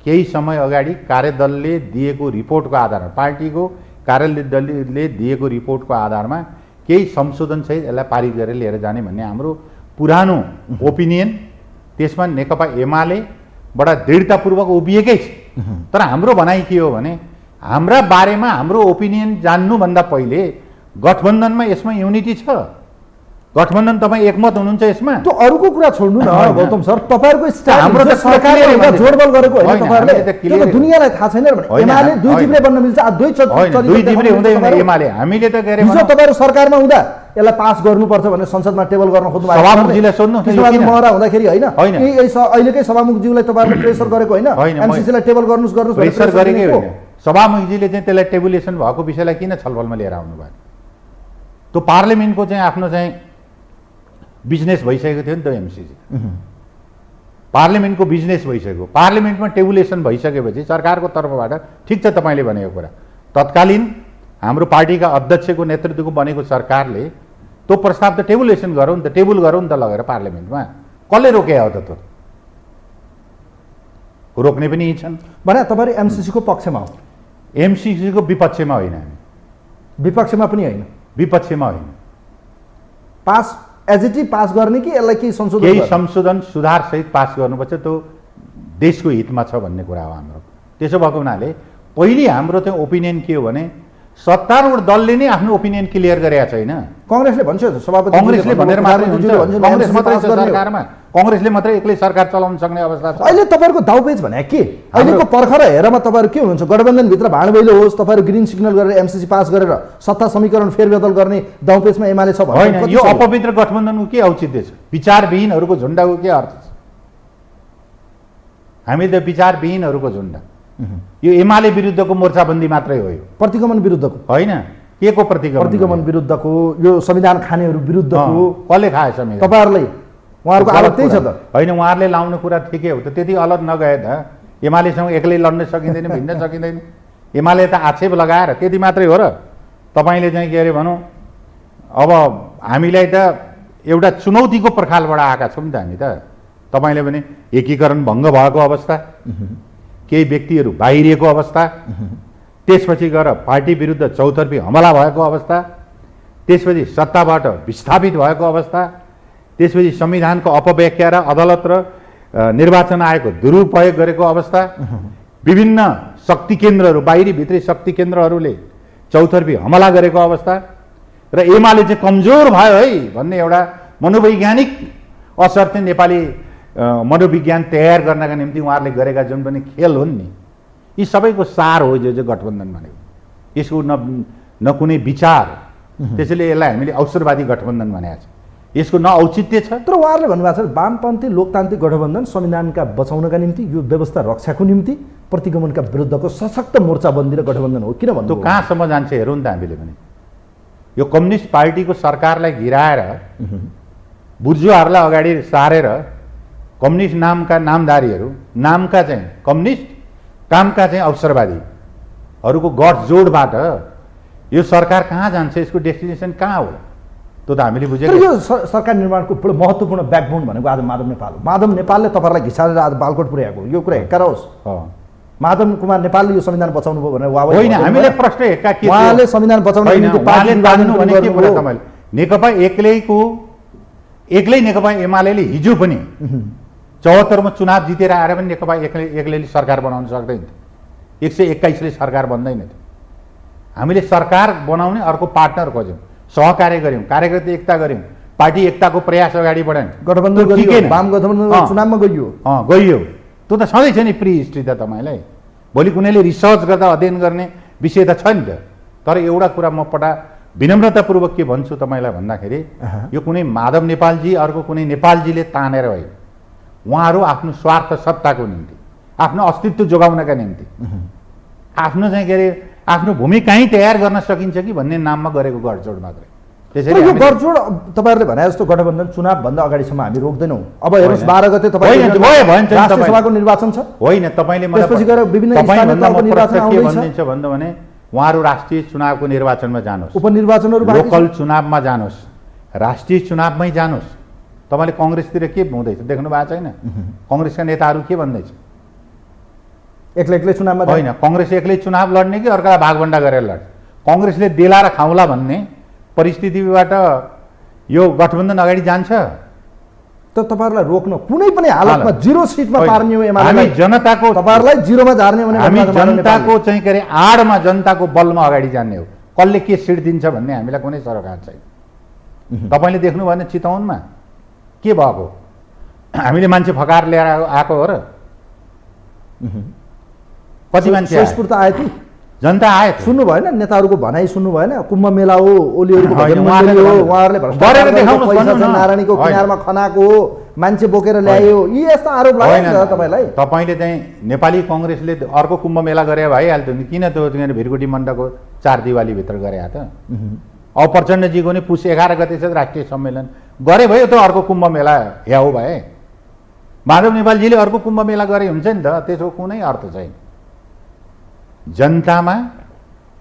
केही समय अगाडि कार्यदलले दिएको रिपोर्टको आधारमा, पार्टीको कार्यदलले दिएको रिपोर्टको आधारमा केही संशोधन सहित यसलाई पारित गरेर लिएर जाने भन्ने हाम्रो पुरानो ओपिनियन। त्यसमा नेकपा एमालेबाट दृढतापूर्वक उभिएकै छ। तर हाम्रो भनाइ के हो भने हाम्रा बारेमा हाम्रो ओपिनियन जान्नुभन्दा पहिले गठबन्धनमा यसमा युनिटी छ। गठबन्धन तपाईँ एकमत हुनुहुन्छ यसमा? त्यो अरूको कुरा छोड्नु न गौतम सर, तपाईहरुको स्टाइल हाम्रो त सरकारले जोडबल गरेको होइन तपाईहरुले? त्यो त दुनियालाई थाहा छैन भने एमाले दुई जिब्रे बन्न मिल्छ, दुई जिब्रे हुँदैन एमाले। हामीले त गरे हिजो तपाईहरु सरकारमा हुँदा यसलाई पास गर्नुपर्छ भनेर संसदमा टेबल गर्न खोज्नु भएको सभामुखजीलाई सोध्नु महरा हुँदाखेरि होइन? अहिलेकै सभामुखज्यूलाई तपाईहरुले प्रेसर गरेको होइन? एमसीसीलाई टेबल गर्नुस् प्रेसर गरेकै होइन। सभामुखजीले चाहिँ त्यसलाई टेबुलेसन भएको विषयलाई किन छलफलमा लिएर आउनु भयो? त्यो पार्लिमेन्टको चाहिँ आफ्नो चाहिँ बिजनेस भइसकेको थियो नि त एमसीसी। पार्लिमेन्टको बिजनेस भइसक्यो। पार्लिमेन्टमा टेबुलेसन भइसकेपछि सरकारको तर्फबाट ठिक छ तपाईँले भनेको कुरा, तत्कालीन हाम्रो पार्टीका अध्यक्षको नेतृत्वको बनेको सरकारले त्यो प्रस्ताव त टेबुलेसन गरौँ नि त, टेबुल गरौँ नि त लगेर पार्लिमेन्टमा। कसले रोके हो त? त्यो रोक्ने पनि यी छन् भने तपाईहरु एमसीसीको पक्षमा हो? एमसीसीको विपक्षमा होइन हामी। विपक्षमा पनि होइन? विपक्षमा होइन। पास एजिटिभ पास गर्ने कि यसलाई केही संशोधन? केही संशोधन सुधार सहित पास गर्नुपर्छ, त्यो देशको हितमा छ भन्ने कुरा हो हाम्रो। त्यसो भएको हुनाले पहिले हाम्रो चाहिँ ओपिनियन के हो भने सत्तारूढ दलले नै आफ्नो ओपिनियन क्लियर गरेका छैन। कांग्रेसले भन्छ सभापति कांग्रेसले भनेर मात्रै हुन्छ। कांग्रेस मात्रै छ सरकारमा, कांग्रेसले मात्रै एक्लै सरकार चलाउन सक्ने अवस्था छ। अहिले तपाईहरुको दाउपेच भने के? अहिलेको पर्खर हेरमा तपाईहरु के हुनुहुन्छ? गठबन्धन भित्र भाँडबैलो होस्, तपाईहरु ग्रीन सिग्नल गरेर एमसीसी पास गरेर सत्ता समीकरण फेरबदल गर्ने दाउपेचमा एमाले छ भने होइन? यो अपवित्र गठबन्धनको के औचित्य छ? विचारविहीनहरुको झुण्डाको के अर्थ छ? हामी त विचारविहीनहरुको झुण्डा। यो एमाले विरुद्धको मोर्चाबन्दी मात्रै हो। यो प्रतिगमन विरुद्धको होइन? के को प्रतिगमन? प्रतिगमन विरुद्धको, यो संविधान खानेहरु विरुद्धको। कसले खाए संविधान? तपाईहरुले उहाँहरुको आरोप त्यही छ त? होइन, उहाँहरुले लाउने कुरा ठिकै हो त, त्यति अलग नगए त एमालेसँग एक्लै लड्न सकिँदैन, भिन्न सकिँदैन। एमाले त आक्षेप लगाएर त्यति मात्रै हो र? तपाईले चाहिँ के अरे भनौँ, अब हामीलाई त एउटा चुनौतीको पर्खालबाट आएका छौँ नि त हामी त। तपाईले भने एकीकरण भङ्ग भएको अवस्था, केही व्यक्तिहरू बाहिरिएको अवस्था, त्यसपछि गएर पार्टी विरुद्ध चौतर्फी हमला भएको अवस्था, त्यसपछि सत्ताबाट विस्थापित भएको अवस्था, त्यसपछि संविधानको अपव्याख्या र अदालत र निर्वाचन आयोगको दुरुपयोग गरेको अवस्था, विभिन्न शक्ति केन्द्रहरू, बाहिरी भित्री शक्ति केन्द्रहरूले चौतर्फी हमला गरेको अवस्था र एमाले चाहिँ कमजोर भयो है भन्ने एउटा मनोवैज्ञानिक असर चाहिँ नेपाली मनोविज्ञान तयार गर्नका निम्ति उहाँहरूले गरेका जुन पनि खेल हुन् नि, यी सबैको सार हो जो गठबन्धन भनेको। यसको न कुनै विचार, त्यसैले यसलाई हामीले अवसरवादी गठबन्धन भनेको छ। यसको न औचित्य छ। तर उहाँहरूले भन्नुभएको छ वामपन्थी लोकतान्त्रिक गठबन्धन संविधानका बचाउनका निम्ति, यो व्यवस्था रक्षाको निम्ति प्रतिगमनका विरुद्धको सशक्त मोर्चाबन्दी र गठबन्धन हो। किन भन्नु? त्यो कहाँसम्म जान्छ हेरौँ नि त हामीले पनि। यो कम्युनिस्ट पार्टीको सरकारलाई गिराएर बुर्जुवाहरूलाई अगाडि सारेर कम्युनिस्ट नामका नामधारीहरू, नामका चाहिँ कम्युनिस्ट, कामका चाहिँ अवसरवादीहरूको गठजोडबाट यो सरकार कहाँ जान्छ? यसको डेस्टिनेसन कहाँ हो? त्यो त हामीले बुझेको। तर यो सरकार निर्माणको बडो महत्त्वपूर्ण ब्याकबोन भनेको आज माधव नेपाल हो। माधव नेपालले तपाईँलाई घिसारेर आज बालकोट पुर्याएको, यो कुरा हेक्कार होस्। माधव कुमार नेपालले यो संविधान बचाउनु भयो भनेर वाह होइन, हामीले प्रश्न हेक्का के उहाँले संविधान बचाउनको निम्ति पार्टी निर्वाचन भने के कुरा तपाईले? नेकपा एक्लै नेकपा एमालेले हिजो पनि 74 मा चुनाव जितेर आएर पनि नेकपा एक्लैले सरकार बनाउन सक्दैन थियो। 121 ले सरकार बन्दैन थियो। हामीले सरकार बनाउने अर्को पार्टनर खोज्यौँ, सहकार्य गर्यौँ, कार्यकर्ता एकता गर्यौँ, पार्टी एकताको प्रयास अगाडि बढायौँ, गठबन्धन गरियो, वाम गठबन्धन चुनावमा गइयो। त्यो त छँदैछ नि प्री हिस्ट्री त तपाईलाई। भोलि कुनैले रिसर्च गर्दा अध्ययन गर्ने विषय त छ नि त। तर एउटा कुरा म विनम्रतापूर्वक के भन्छु तपाईलाई भन्दाखेरि, यो कुनै माधव नेपालजी अर्को कुनै नेपालजीले तानेर होइन, उहाँहरू आफ्नो स्वार्थ सत्ताको निम्ति, आफ्नो अस्तित्व जोगाउनका निम्ति, आफ्नो चाहिँ के अरे आफ्नो भूमि कहीँ तयार गर्न सकिन्छ कि भन्ने नाममा गरेको गठजोड मात्रै। तर यो गठजोड तपाईहरुले भने जस्तो गठबन्धन चुनावभन्दा अगाडिसम्म हामी रोक्दैनौँ। अब हेर्नुस् 12 गते राष्ट्रिय सभाको निर्वाचन छ। होइन, तपाईले मलाई त्यसपछि गएर विभिन्न स्थानीय निर्वाचन आउँदैछ भन्नु भने उहाँहरु राष्ट्रिय चुनावको निर्वाचनमा जानुहोस्, उपनिर्वाचनहरु लोकल चुनावमा जानुहोस्, राष्ट्रिय चुनावमै जानुहोस्। तपाईले कांग्रेसतिर के हुँदैछ देख्नु भएको छैन? कांग्रेसका नेताहरू के भन्दैछ? एक्लै चुनावमा होइन, कांग्रेस एक्लै चुनाव लड्ने कि अर्कालाई भागभण्डा गरेर लड्ने? कांग्रेसले देला र खाउला भन्ने परिस्थितिबाट यो गठबन्धन अगाडि जान्छ। त तपाईहरुलाई रोक्न कुनै पनि हालतमा जिरो सिटमा पार्ने हो एमाले। हामी जनताको तपाईहरुलाई जिरोमा झार्ने भने हामी जनताको चाहिँ के अरे आडमा जनताको बलमा अगाडि जाने हो। कसले के सिट दिन्छ भन्ने हामीलाई कुनै सरकार छैन। तपाईले देख्नु भएन चितवनमा के भएको? हामीले मान्छे फकार लिएर आएको हो र? कति मान्छे आयो ती? जनता आयो। सुन्नु भएन? नेताहरूको भनाइ सुन्नु भएन? कुम्भ मेला हो, ओलीहरूको भजन मण्डली हो, उहाँहरूले गरेर देखाउनु पैसा नारायणीको किनारमा खनाको हो, मान्छे बोकेर ल्यायो, यी यस्ता आरोप लाग्यो तपाईलाई। तपाईले चाहिँ नेपाली कांग्रेसले अर्को कुम्भ मेला गरे भइहाल्थ्यो नि, किन त्यो भिरकुटी मण्डपको 4 दिवाली भित्र गरे त? अब प्रचण्डजीको नि पुस 11 गते छ राष्ट्रिय सम्मेलन गरे भयो त, अर्को कुम्भ मेला याउ भए। माधव नेपालजीले अर्को कुम्भ मेला गरे हुन्छ नि त, त्यसको कुनै अर्थ छैन। जनतामा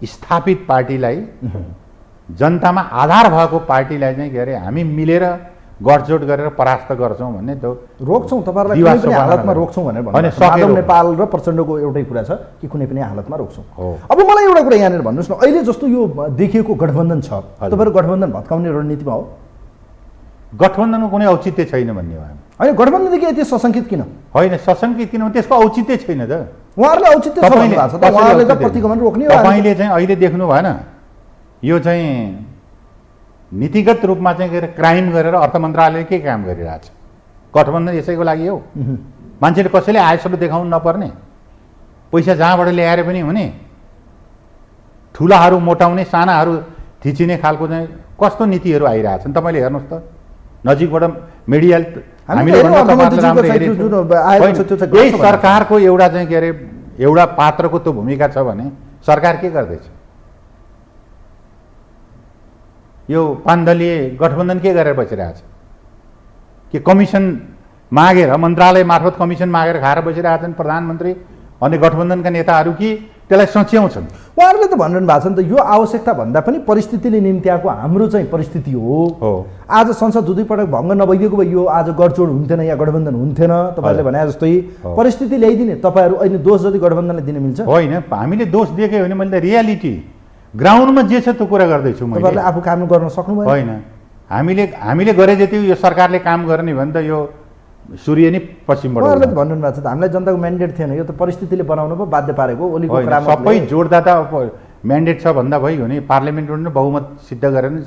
स्थापित पार्टीलाई, जनतामा आधार भएको पार्टीलाई चाहिँ के अरे हामी मिलेर गठजोड गरेर परास्त गर्छौँ भन्ने त्यो रोक्छौँ। तपाईहरुलाई कुनै पनि हालतमा रोक्छौँ भनेर भन्नु माधव नेपाल र प्रचण्डको एउटै कुरा छ कि कुनै पनि हालतमा रोक्छौँ। अब मलाई एउटा कुरा यहाँनिर भन्नुस् न, अहिले जस्तो यो देखिएको गठबन्धन छ, तपाईहरु गठबन्धन भत्काउने रणनीतिमा हो? गठबन्धनको कुनै औचित्य छैन भन्ने हो हामी। होइन, गठबन्धनदेखि यति सशंकित किन? होइन, सशंकित किन? त्यसको औचित्य छैन त। उहाँहरूले औचित्य छ भन्नु भएको छ त, उहाँहरूले त प्रतिगमन रोक्ने हो। तपाईले चाहिँ अहिले देख्नु भएन यो चाहिँ नीतिगत रूपमा चाहिँ के अरे क्राइम गरेर अर्थ मन्त्रालयले के काम गरिरहेछ? गठबन्धन यसैको लागि हो। मान्छेले कसैले आयसरो देखाउनु नपर्ने, पैसा जहाँबाट ल्याएर पनि हुने, ठुलाहरू मोटाउने सानाहरू थिचिने खालको चाहिँ कस्तो नीतिहरू आइरहेछन् तपाईले हेर्नुहोस् त। नजिकबाट मिडिया हामीले यही सरकारको एउटा चाहिँ के अरे एउटा पात्रको त्यो भूमिका छ भने सरकार के गर्दैछ? यो पान्दलीय गठबन्धन के गरेर बसिरहेछ? कि कमिसन मागेर मन्त्रालय मार्फत कमिसन मागेर खाएर बसिरहेछन् प्रधानमन्त्री अनि गठबन्धनका नेताहरू कि त्यसलाई सच्याउँछन्? उहाँहरूले त भनिरहनु भएको छ नि त, यो आवश्यकता भन्दा पनि परिस्थितिले निम्त्याएको हाम्रो चाहिँ परिस्थिति हो। आज संसद दुई पटक भङ्ग नभइदिएको भए यो आज गठजोड हुन्थेन या गठबन्धन हुन्थेन। तपाईँले भने जस्तै परिस्थिति ल्याइदिने, तपाईँहरू अहिले दोष जति गठबन्धनलाई दिन मिल्छ? होइन, हामीले दोष दिएकै होइन, मैले त रियालिटी ग्राउन्डमा जे छ त्यो कुरा गर्दैछु। तपाईँहरूले आफू काम गर्न सक्नुभयो? होइन, हामीले गरे जति यो सरकारले काम गर्ने भने त यो सूर्य नै पश्चिमबाट उहाँहरूले त भन्नु भएको छ त, हामीलाई जनताको म्यान्डेट थिएन, यो त परिस्थितिले बनाउनु पो बाध्य पारेको। ओलीको सबै जोड्दा त म्यान्डेट छ भन्दा भइयो नि, पार्लियामेन्टबाट नै बहुमत सिद्ध गरेर नि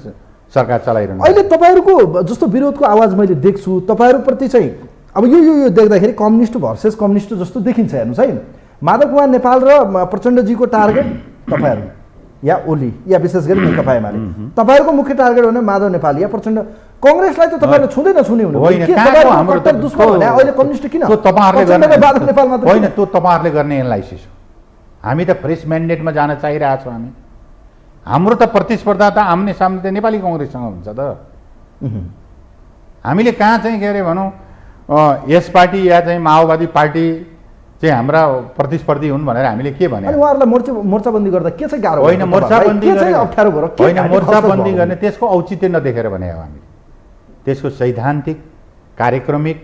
सरकार चलाइरहनु। अहिले तपाईँहरूको जस्तो विरोधको आवाज मैले देख्छु, तपाईँहरूप्रति चाहिँ अब यो देख्दाखेरि कम्युनिस्ट भर्सेस कम्युनिस्ट जस्तो देखिन्छ। हेर्नुहोस् है, माधव कुमार नेपाल र प्रचण्डजीको टार्गेट तपाईँहरू या ओली या विशेष गरी नेकपा एमाले, तपाईँहरूको मुख्य टार्गेट हो भने माधव नेपाल या प्रचण्ड। कांग्रेसलाई त तपाईले छुँदै नछुने हुनु होइन, हाम्रो त दुश्मन भने अहिले कम्युनिस्ट किन? त्यो तपाईहरुले गर्ने माधव नेपाल मात्र होइन, त्यो तपाईहरुले गर्ने एनालाइसिस हो। हामी त फ्रेश म्यान्डेटमा जान चाहिरहेछौँ। हाम्रो त प्रतिस्पर्धा त आम्ने सामने त नेपाली कांग्रेससँग हुन्छ त। हामीले कहाँ चाहिँ के अरे भनौँ यस पार्टी या चाहिँ माओवादी पार्टी चाहिँ हाम्रा प्रतिस्पर्धी हुन् भनेर हामीले के भने? अनि उहाँहरूलाई मोर्चाबन्दी गर्दा के चाहिँ गाह्रो? होइन, मोर्चाबन्दी अप्ठ्यारो भयो, होइन, मोर्चाबन्दी गर्ने त्यसको औचित्य नदेखेर भने हो हामी। त्यसको सैद्धान्तिक, कार्यक्रमिक,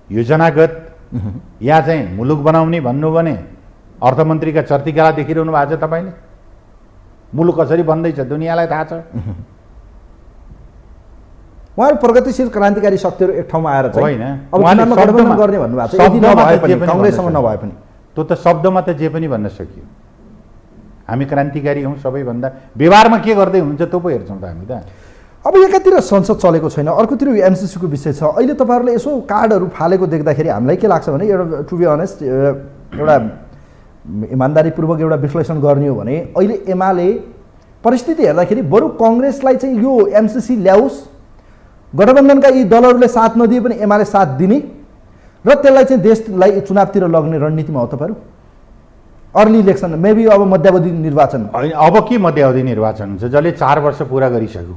योजनागत या चाहिँ मुलुक बनाउने भन्नु भने अर्थमन्त्रीका चर्तिकाला देखिरहनु भएको छ तपाईँले। मुलुक कसरी बन्दैछ दुनियाँलाई थाहा छ। उहाँहरू प्रगतिशील क्रान्तिकारी शक्तिहरू एक ठाउँमा आएर चाहिँ होइन, अब चुनावमा गठबन्धन गर्ने भन्नुभएको छ। यदि नभए पनि कांग्रेससँग नभए पनि त्यो त शब्दमा त जे पनि भन्न सकियो। हामी क्रान्तिकारी हौँ सबैभन्दा, व्यवहारमा के गर्दै हुन्छ त्यो पो हेर्छौँ त हामी त। अब एकातिर संसद चलेको छैन, अर्कोतिर यो एमसीसी को विषय छ। अहिले तपाईहरुले यसो कार्डहरू फालेको देख्दाखेरि हामीलाई के लाग्छ भने एउटा टु बी अनेस्ट एउटा इमानदारीपूर्वक एउटा विश्लेषण गर्ने हो भने अहिले एमाले परिस्थिति हेर्दाखेरि बरु कांग्रेसलाई चाहिँ यो एमसीसी ल्याओस्, गठबन्धनका यी दलहरूले साथ नदिए पनि एमाले साथ दिने र त्यसलाई चाहिँ देशलाई चुनावतिर लग्ने रणनीतिमा हो तपाईहरु? अर्ली इलेक्सन मेबी अब मध्यावधि निर्वाचन होइन, अब के मध्यावधि निर्वाचन हुन्छ? जसले 4 वर्ष पुरा गरिसक्यो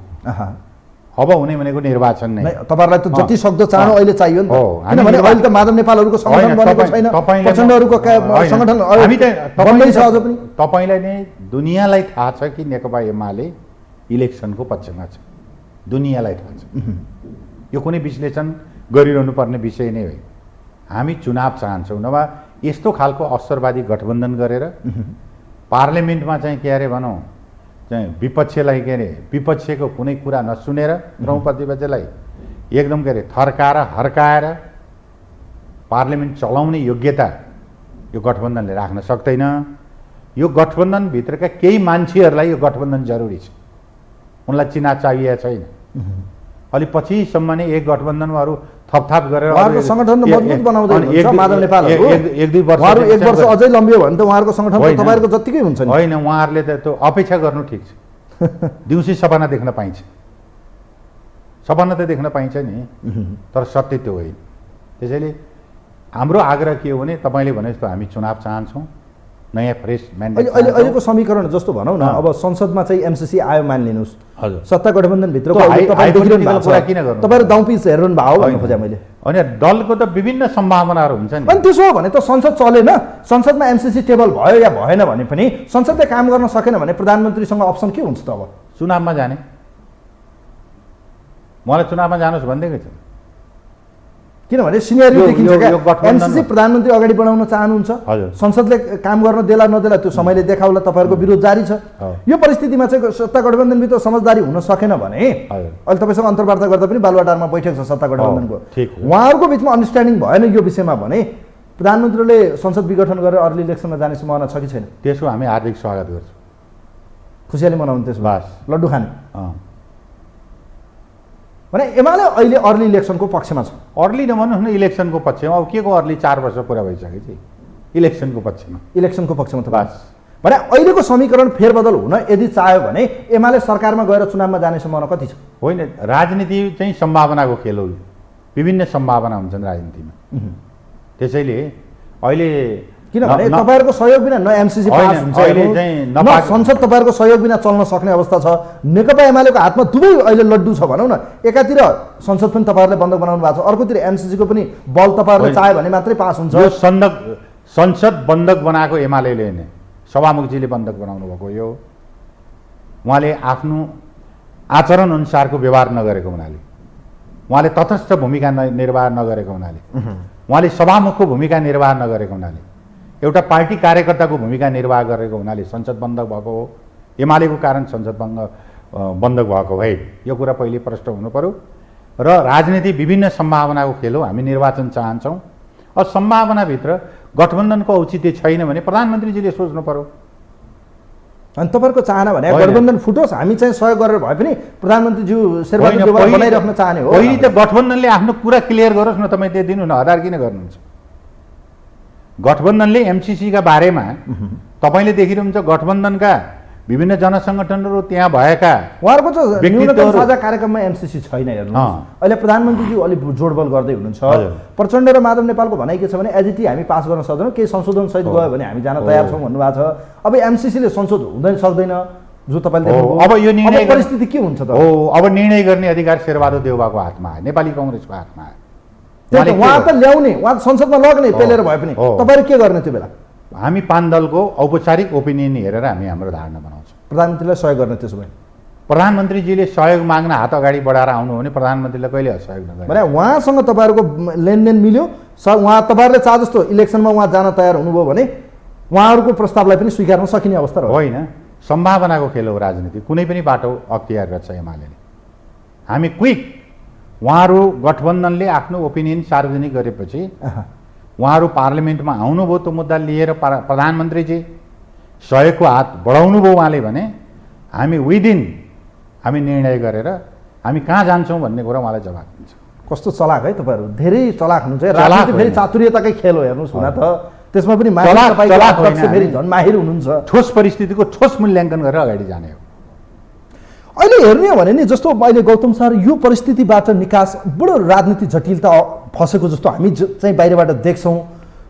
अब हुने भनेको निर्वाचन नै तपाईहरुलाई त जति सक्दो चाँडो अहिले चाहियो नि त हो, हामी किनभने अहिले त माधव नेपालहरुको संगठन होइन, बनेको छैन प्रचण्डहरुको संगठन हामी त बन्दै छ अझ पनि तपाईलाई नै दुनियाँलाई थाहा छ कि नेकपा एमाले इलेक्सनको पक्षमा छ दुनियाँलाई थाहा छ यो कुनै विश्लेषण गरिरहनु पर्ने विषय नै होइन हामी चुनाव चाहन्छौँ नभए यस्तो खालको अवसरवादी गठबन्धन गरेर पार्लियामेन्टमा चाहिँ के अरे भनौँ चाहिँ विपक्षलाई के अरे विपक्षको कुनै कुरा नसुनेर रौँ प्रतिपक्षलाई एकदम के अरे थर्काएर हर्काएर पार्लियामेन्ट चलाउने योग्यता यो गठबन्धनले राख्न सक्दैन यो गठबन्धनभित्रका केही मान्छेहरूलाई यो गठबन्धन जरुरी छ उनलाई चिना चाहिएको छैन अलि पछिसम्म नै एक गठबन्धनमा अरू थपथाप गरेर उहाँहरूको संगठन मजबुत बनाउँदै हुनुहुन्छ माधव नेपालहरु एक दुई वर्ष उहाँहरू एक वर्ष अझै लम्बियो भने त उहाँहरूको संगठन त तपाईहरुको जत्तिकै हुन्छ नि होइन उहाँहरूले त त्यो अपेक्षा गर्नु ठिक छ दिउँसै सपना देख्न पाइन्छ सपना त देख्न पाइन्छ नि तर सत्य त्यो होइन त्यसैले हाम्रो आग्रह के हो भने तपाईँले भने जस्तो हामी चुनाव चाहन्छौँ नयाँ फ्रेस म्यान्डेट अहिलेको समीकरण जस्तो भनौँ न अब संसदमा चाहिँ एमसीसी आयो मानिलिनुहोस् हजुर सत्ता गठबन्धनभित्रको तपाईँहरू दाउपिस हेर्नु भयो भन्नु खोजेँ मैले होइन दलको त विभिन्न सम्भावनाहरू हुन्छ नि अनि त्यसो हो भने त संसद चलेन संसदमा एमसीसी टेबल भयो या भएन भने पनि संसदले काम गर्न सकेन भने प्रधानमन्त्रीसँग अप्सन के हुन्छ त अब चुनावमा जाने मलाई चुनावमा जानुहोस् भन्दैकै छ किनभने सिनेरियो देखिन्छ क्या एमसीसी प्रधानमन्त्री अगाडि बढाउन चाहनुहुन्छ संसदले काम गर्न देला नदेला त्यो समयले देखाउला तपाईँहरूको विरोध जारी छ यो परिस्थितिमा चाहिँ सत्ता गठबन्धनभित्र समझदारी हुन सकेन भने अहिले तपाईँसँग अन्तर्वार्ता गर्दा पनि बालुवाटारमा बैठक छ सत्ता गठबन्धनको उहाँहरूको बिचमा अन्डरस्ट्यान्डिङ भएन यो विषयमा भने प्रधानमन्त्रीले संसद विघटन गरेर अर्ली इलेक्सनमा जाने सम्भावना छ कि छैन त्यसको हामी हार्दिक स्वागत गर्छौँ खुसियाली मनाउनु त्यसो बास लड्डु खाने भने एमाले अहिले अर्ली इलेक्सनको पक्षमा छ अर्ली नभन्नुहोस् न इलेक्सनको पक्षमा अब के को अर्ली 4 वर्ष पुरा भइसकेपछि इलेक्सनको पक्षमा त बास भने अहिलेको समीकरण फेरबदल हुन यदि चाह्यो भने एमाले सरकारमा गएर चुनावमा जाने सम्भावना कति छ होइन राजनीति चाहिँ सम्भावनाको खेल हो विभिन्न सम्भावना हुन्छन् राजनीतिमा त्यसैले अहिले किनभने तपाईहरुको सहयोग बिना न एमसीसी पास हुन्छ न संसद तपाईहरुको सहयोग बिना चल्न सक्ने अवस्था छ नेकपा एमालेको हातमा दुवै अहिले लड्डु छ भनौँ न एकातिर संसद पनि तपाईहरुले बन्द बनाउनु भएको छ अर्कोतिर एमसीसी को पनि बल तपाईहरुले चाहे भने मात्रै पास हुन्छ यो संसद बन्दक बनाएको एमालेले नै सभामुखजीले बन्दक बनाउनु भएको यो उहाँले आफ्नो आचरण अनुसारको व्यवहार नगरेको हुनाले उहाँले तटस्थ भूमिका निर्वाह नगरेको हुनाले उहाँले सभामुखको भूमिका निर्वाह नगरेको हुनाले एउटा पार्टी कार्यकर्ताको भूमिका निर्वाह गरेको हुनाले संसद बन्द भएको हो एमालेको कारण संसद बन्द भएको भए यो कुरा पहिले प्रष्ट हुनु पर्यो र राजनीति विभिन्न सम्भावनाको खेल हो हामी निर्वाचन चाहन्छौँ अब सम्भावनाभित्र गठबन्धनको औचित्य छैन भने प्रधानमन्त्रीजीले सोच्नु पर्यो अनि तपाईँहरूको चाहना भने गठबन्धन फुटोस् हामी चाहिँ सहयोग गरेर भए पनि प्रधानमन्त्रीज्यू शेरबहादुर देउवा बनाइराख्न चाहने हो पहिले त गठबन्धनले आफ्नो कुरा क्लियर गरोस् न तपाईँ त्यो दिनु न आधार किन गर्नुहुन्छ गठबन्धनले एमसीसीका बारेमा तपाईँले देखिनुहुन्छ गठबन्धनका विभिन्न जनसङ्गठनहरू त्यहाँ भएका उहाँहरूको त न्यूनतम साझा कार्यक्रममा एमसीसी छैन हेर्नुहोस् अहिले प्रधानमन्त्रीज्यू अलि जोडबल गर्दै हुनुहुन्छ प्रचण्ड र माधव नेपालको भनाइ के छ भने एजिटी हामी पास गर्न सक्दैनौँ केही संशोधन सहित गयो भने हामी जान तयार छौँ भन्नुभएको छ अब एमसीसीले संशोधन हुँदैन सक्दैन जो तपाईँले अब यो निर्णय परिस्थिति के हुन्छ त अब निर्णय गर्ने अधिकार शेरबहादुर देउवाको हातमा आयो नेपाली कांग्रेसको हातमा आयो उहाँ त ल्याउने उहाँ संसदमा लग्ने पेलेर भए पनि तपाईहरु के गर्ने त्यो बेला हामी पान दलको औपचारिक ओपिनियन हेरेर हामी हाम्रो धारणा बनाउँछौँ प्रधानमन्त्रीलाई सहयोग गर्ने त्यसो भए प्रधानमन्त्रीजीले सहयोग माग्न हात अगाडि बढाएर आउनु भने प्रधानमन्त्रीलाई कहिले सहयोग नगर्ने भने उहाँसँग तपाईँहरूको लेनदेन मिल्यो उहाँ तपाईँहरूले चाहे जस्तो इलेक्सनमा उहाँ जान तयार हुनुभयो भने उहाँहरूको प्रस्तावलाई पनि स्वीकार्न सकिने अवस्था होइन सम्भावनाको खेल हो राजनीति कुनै पनि बाटो अख्तियार गर्छ एमालेले हामी क्विक उहाँहरू गठबन्धनले आफ्नो ओपिनियन सार्वजनिक गरेपछि उहाँहरू पार्लियामेन्टमा आउनुभयो त्यो मुद्दा लिएर प्रधानमन्त्रीजी सहयोगको हात बढाउनु भयो उहाँले भने हामी विदिन हामी निर्णय गरेर हामी कहाँ जान्छौँ भन्ने कुरा उहाँलाई जवाब दिन्छ कस्तो चलाक है तपाईँहरू धेरै चलाक हुनुहुन्छ राजनीति फेरि चातुर्यताकै खेल हो हेर्नुहोस् हुन त त्यसमा पनि फेरि झन् माहिर हुनुहुन्छ ठोस परिस्थितिको ठोस मूल्याङ्कन गरेर अगाडि जाने हो अहिले हेर्ने हो भने नि जस्तो अहिले गौतम सर यो परिस्थितिबाट निकास बडो राजनीति जटिलता फसेको जस्तो हामी चाहिँ बाहिरबाट देख्छौँ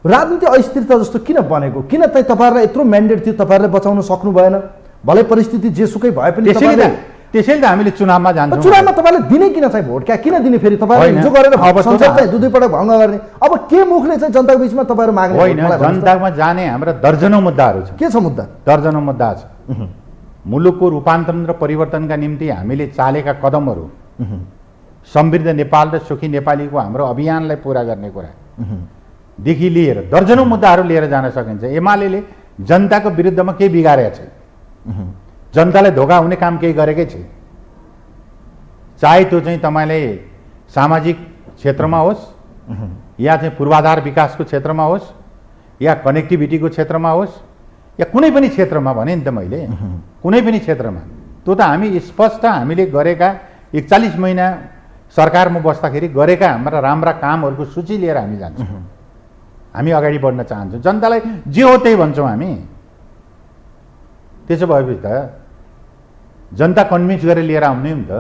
राजनीति अस्थिरता जस्तो किन बनेको किन चाहिँ तपाईँहरूलाई यत्रो म्यान्डेट थियो तपाईँहरूले बचाउन सक्नु भएन भलै परिस्थिति जेसुकै भए पनि त्यसैले त हामीले चुनावमा जान्छौँ। चुनावमा तपाईँले दिने किन चाहिँ भोट क्या किन दिने फेरि तपाईँले हिजो गरेर संसद चाहिँ दुई पटक भङ्ग गर्ने अब के मुखले चाहिँ जनताको बिचमा तपाईँहरू माग्ने होइन जनतामा जाने हाम्रा दर्जनौं मुद्दाहरू छ। के छ मुद्दा? दर्जनौं मुद्दा छ। मुलुकको रूपान्तरण र परिवर्तनका निम्ति हामीले चालेका कदमहरू, समृद्ध नेपाल र सुखी नेपालीको हाम्रो अभियानलाई पूरा गर्ने कुरादेखि लिएर दर्जनौं मुद्दाहरू लिएर जान सकिन्छ। एमाले जनताको विरुद्धमा केही बिगारेको छैन, जनतालाई धोका हुने काम केही गरेकै छैन। चाहे त्यो चाहिँ तपाईँले सामाजिक क्षेत्रमा होस् या चाहिँ पूर्वाधार विकासको क्षेत्रमा होस् या कनेक्टिभिटीको क्षेत्रमा होस् या कुनै पनि क्षेत्रमा भने नि त मैले कुनै पनि क्षेत्रमा त्यो त हामी स्पष्ट हामीले गरेका 41 महिना सरकारमा बस्दाखेरि गरेका हाम्रा राम्रा कामहरूको सूची लिएर हामी जान्छौँ। हामी अगाडि बढ्न चाहन्छौँ, जनतालाई जे हो त्यही भन्छौँ हामी। त्यसो भएपछि त जनता कन्भिन्स गरेर लिएर आउने नि त।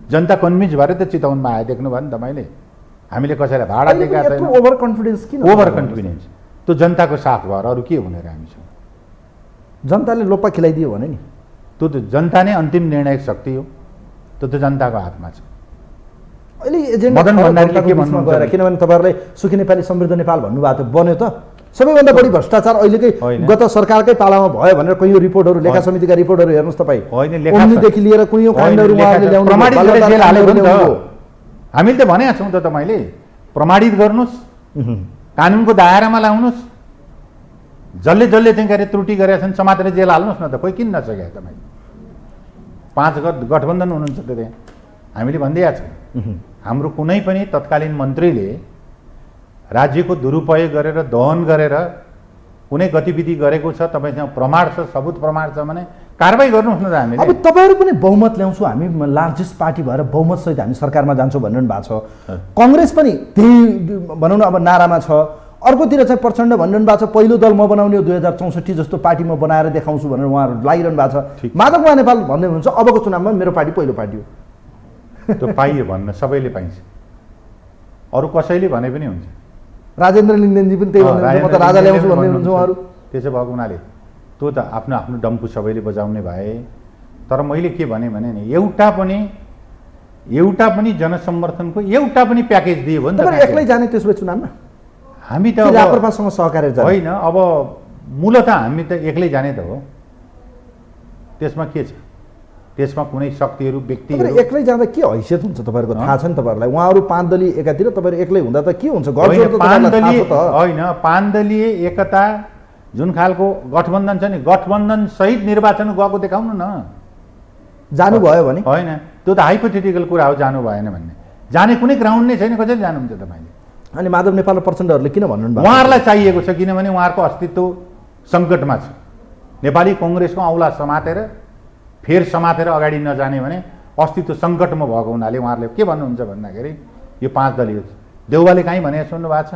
जनता कन्भिन्स भएर त चितवनमा आयो, देख्नुभयो नि तपाईँले। हामीले कसैलाई भाडा दिएका छैनौँ। ओभर कन्फिडेन्स किन? ओभर कन्फिडेन्स त्यो जनताको साथ भएर अरू के हुने र हामीसँग? जनताले लोप्पा खिलाइदियो भने नि त्यो त जनता नै अन्तिम निर्णायक शक्ति हो, त्यो त जनताको हातमा छ। अहिले एजेन्डा मदन भण्डारीले के भन्नु गएर किनभने तपाईँहरूले सुखी नेपाली समृद्ध नेपाल भन्नुभएको थियो, बन्यो त? सबैभन्दा बढी भ्रष्टाचार अहिलेकै गत सरकारकै पालामा भयो भनेर कैयौँ रिपोर्टहरू, लेखा समितिका रिपोर्टहरू हेर्नुहोस् तपाईँ। ओम्नीदेखि लिएर कैयौँ काण्डहरू उहाँहरूले ल्याउनु, हामीले त भनेका छौँ त तपाईँले प्रमाणित गर्नुहोस्, कानुनको दायरामा ल्याउनुहोस्। जसले जसले चाहिँ गरे त्रुटि गरेका छन् समातेर जेल हाल्नुहोस् न त। कोही किन नसके तपाईँ? 5 गठबन्धन हुनुहुन्छ त त्यहाँ। हामीले भनिदिएका छौँ हाम्रो कुनै पनि तत्कालीन मन्त्रीले राज्यको दुरुपयोग गरेर दहन गरेर कुनै गतिविधि गरेको छ, तपाईँसँग प्रमाण छ, सबुत प्रमाण छ भने कारबाही गर्नुहोस् न त। हामीले अब तपाईँहरू पनि बहुमत ल्याउँछौँ, हामी लार्जेस्ट पार्टी भएर बहुमत सहित हामी सरकारमा जान्छौँ भनिरहनु भएको छ। कङ्ग्रेस पनि त्यही भनौँ न अब नारामा छ। अर्कोतिर चाहिँ प्रचण्ड भनिरहनु भएको छ पहिलो दल म बनाउने हो, 2064 जस्तो पार्टी म बनाएर देखाउँछु भनेर उहाँहरू लागिरहनु भएको छ। माधव नेपाल भन्दै हुनुहुन्छ अबको चुनावमा मेरो पार्टी पहिलो पार्टी हो। त्यो पाइयो भन्न सबैले पाइन्छ, अरू कसैले भने पनि हुन्छ। राजेन्द्र लिङ्गदेनजी पनि त्यही भन्नुहुन्छ, म त राजा ल्याउँछु भन्दै हुनुहुन्छ उहाँहरू। त्यसो भएको हुनाले त्यो त आफ्नो आफ्नो डम्फु सबैले बजाउने भए। तर मैले के भने नि एउटा पनि जनसमर्थनको एउटा पनि प्याकेज दियो भने त एक्लै जाने त्यसो भए चुनावमा हामी त राप्रपासँग सहकार्य जाने होइन। अब मूलतः हामी त एक्लै जाने त हो। त्यसमा के छ? त्यसमा कुनै शक्तिहरू व्यक्तिहरू एक्लै जाँदा के हैसियत हुन्छ तपाईँहरूको थाहा छ नि तपाईँहरूलाई? उहाँहरू 5 दलीय एकातिर, तपाईँहरू एक्लै हुँदा त के हुन्छ? होइन 5 दलीय एकता जुन खालको गठबन्धन छ नि, गठबन्धन सहित निर्वाचन गएको देखाउनु न। जानुभयो भने होइन, त्यो त हाइपोथेटिकल कुरा हो। जानु भएन भन्ने, जाने कुनै ग्राउन्ड नै छैन। कसरी जानुहुन्छ तपाईँले? अनि माधव नेपाल र प्रचण्डहरूले किन भन्नु? उहाँहरूलाई चाहिएको छ, किनभने उहाँहरूको अस्तित्व सङ्कटमा छ। नेपाली कङ्ग्रेसको औँला समातेर फेर समातेर अगाडि नजाने भने अस्तित्व सङ्कटमा भएको हुनाले उहाँहरूले के भन्नुहुन्छ भन्दाखेरि यो 5 दलीय देउवाले कहीँ भने सुन्नु भएको छ?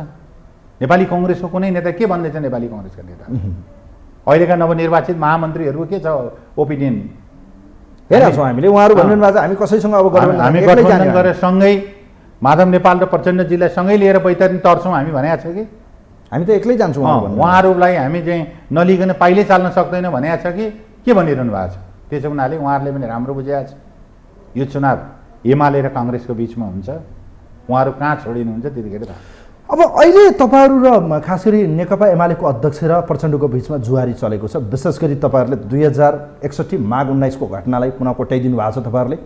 नेपाली कङ्ग्रेसको कुनै नेता के भन्दैछ? नेपाली कङ्ग्रेसका नेता अहिलेका नवनिर्वाचित महामन्त्रीहरूको के छ ओपिनियन हेरेको छौँ हामीले। उहाँहरू भन्नु भएको छ हामी कसैसँग अब हामी गठबन्धन गरेर सँगै माधव नेपाल र प्रचण्डजीलाई सँगै लिएर बैतरनी तर्छौँ हामी भनेको छ कि हामी त एक्लै जान्छौँ? उहाँहरूलाई हामी चाहिँ नलिकन पाइलै चाल्न सक्दैन भनेको छ कि के भनिरहनु भएको छ? त्यसो हुनाले उहाँहरूले पनि राम्रो बुझेको छ यो चुनाव एमाले र काङ्ग्रेसको बिचमा हुन्छ। उहाँहरू कहाँ छोडिनुहुन्छ त्यतिखेर थाहा। अब अहिले तपाईँहरू र खास गरी नेकपा एमालेको अध्यक्ष र प्रचण्डको बिचमा जुहारी चलेको छ। विशेष गरी तपाईँहरूले 2061 माघ 19 को घटनालाई पुनः कोट्याइदिनु भएको छ। तपाईँहरूले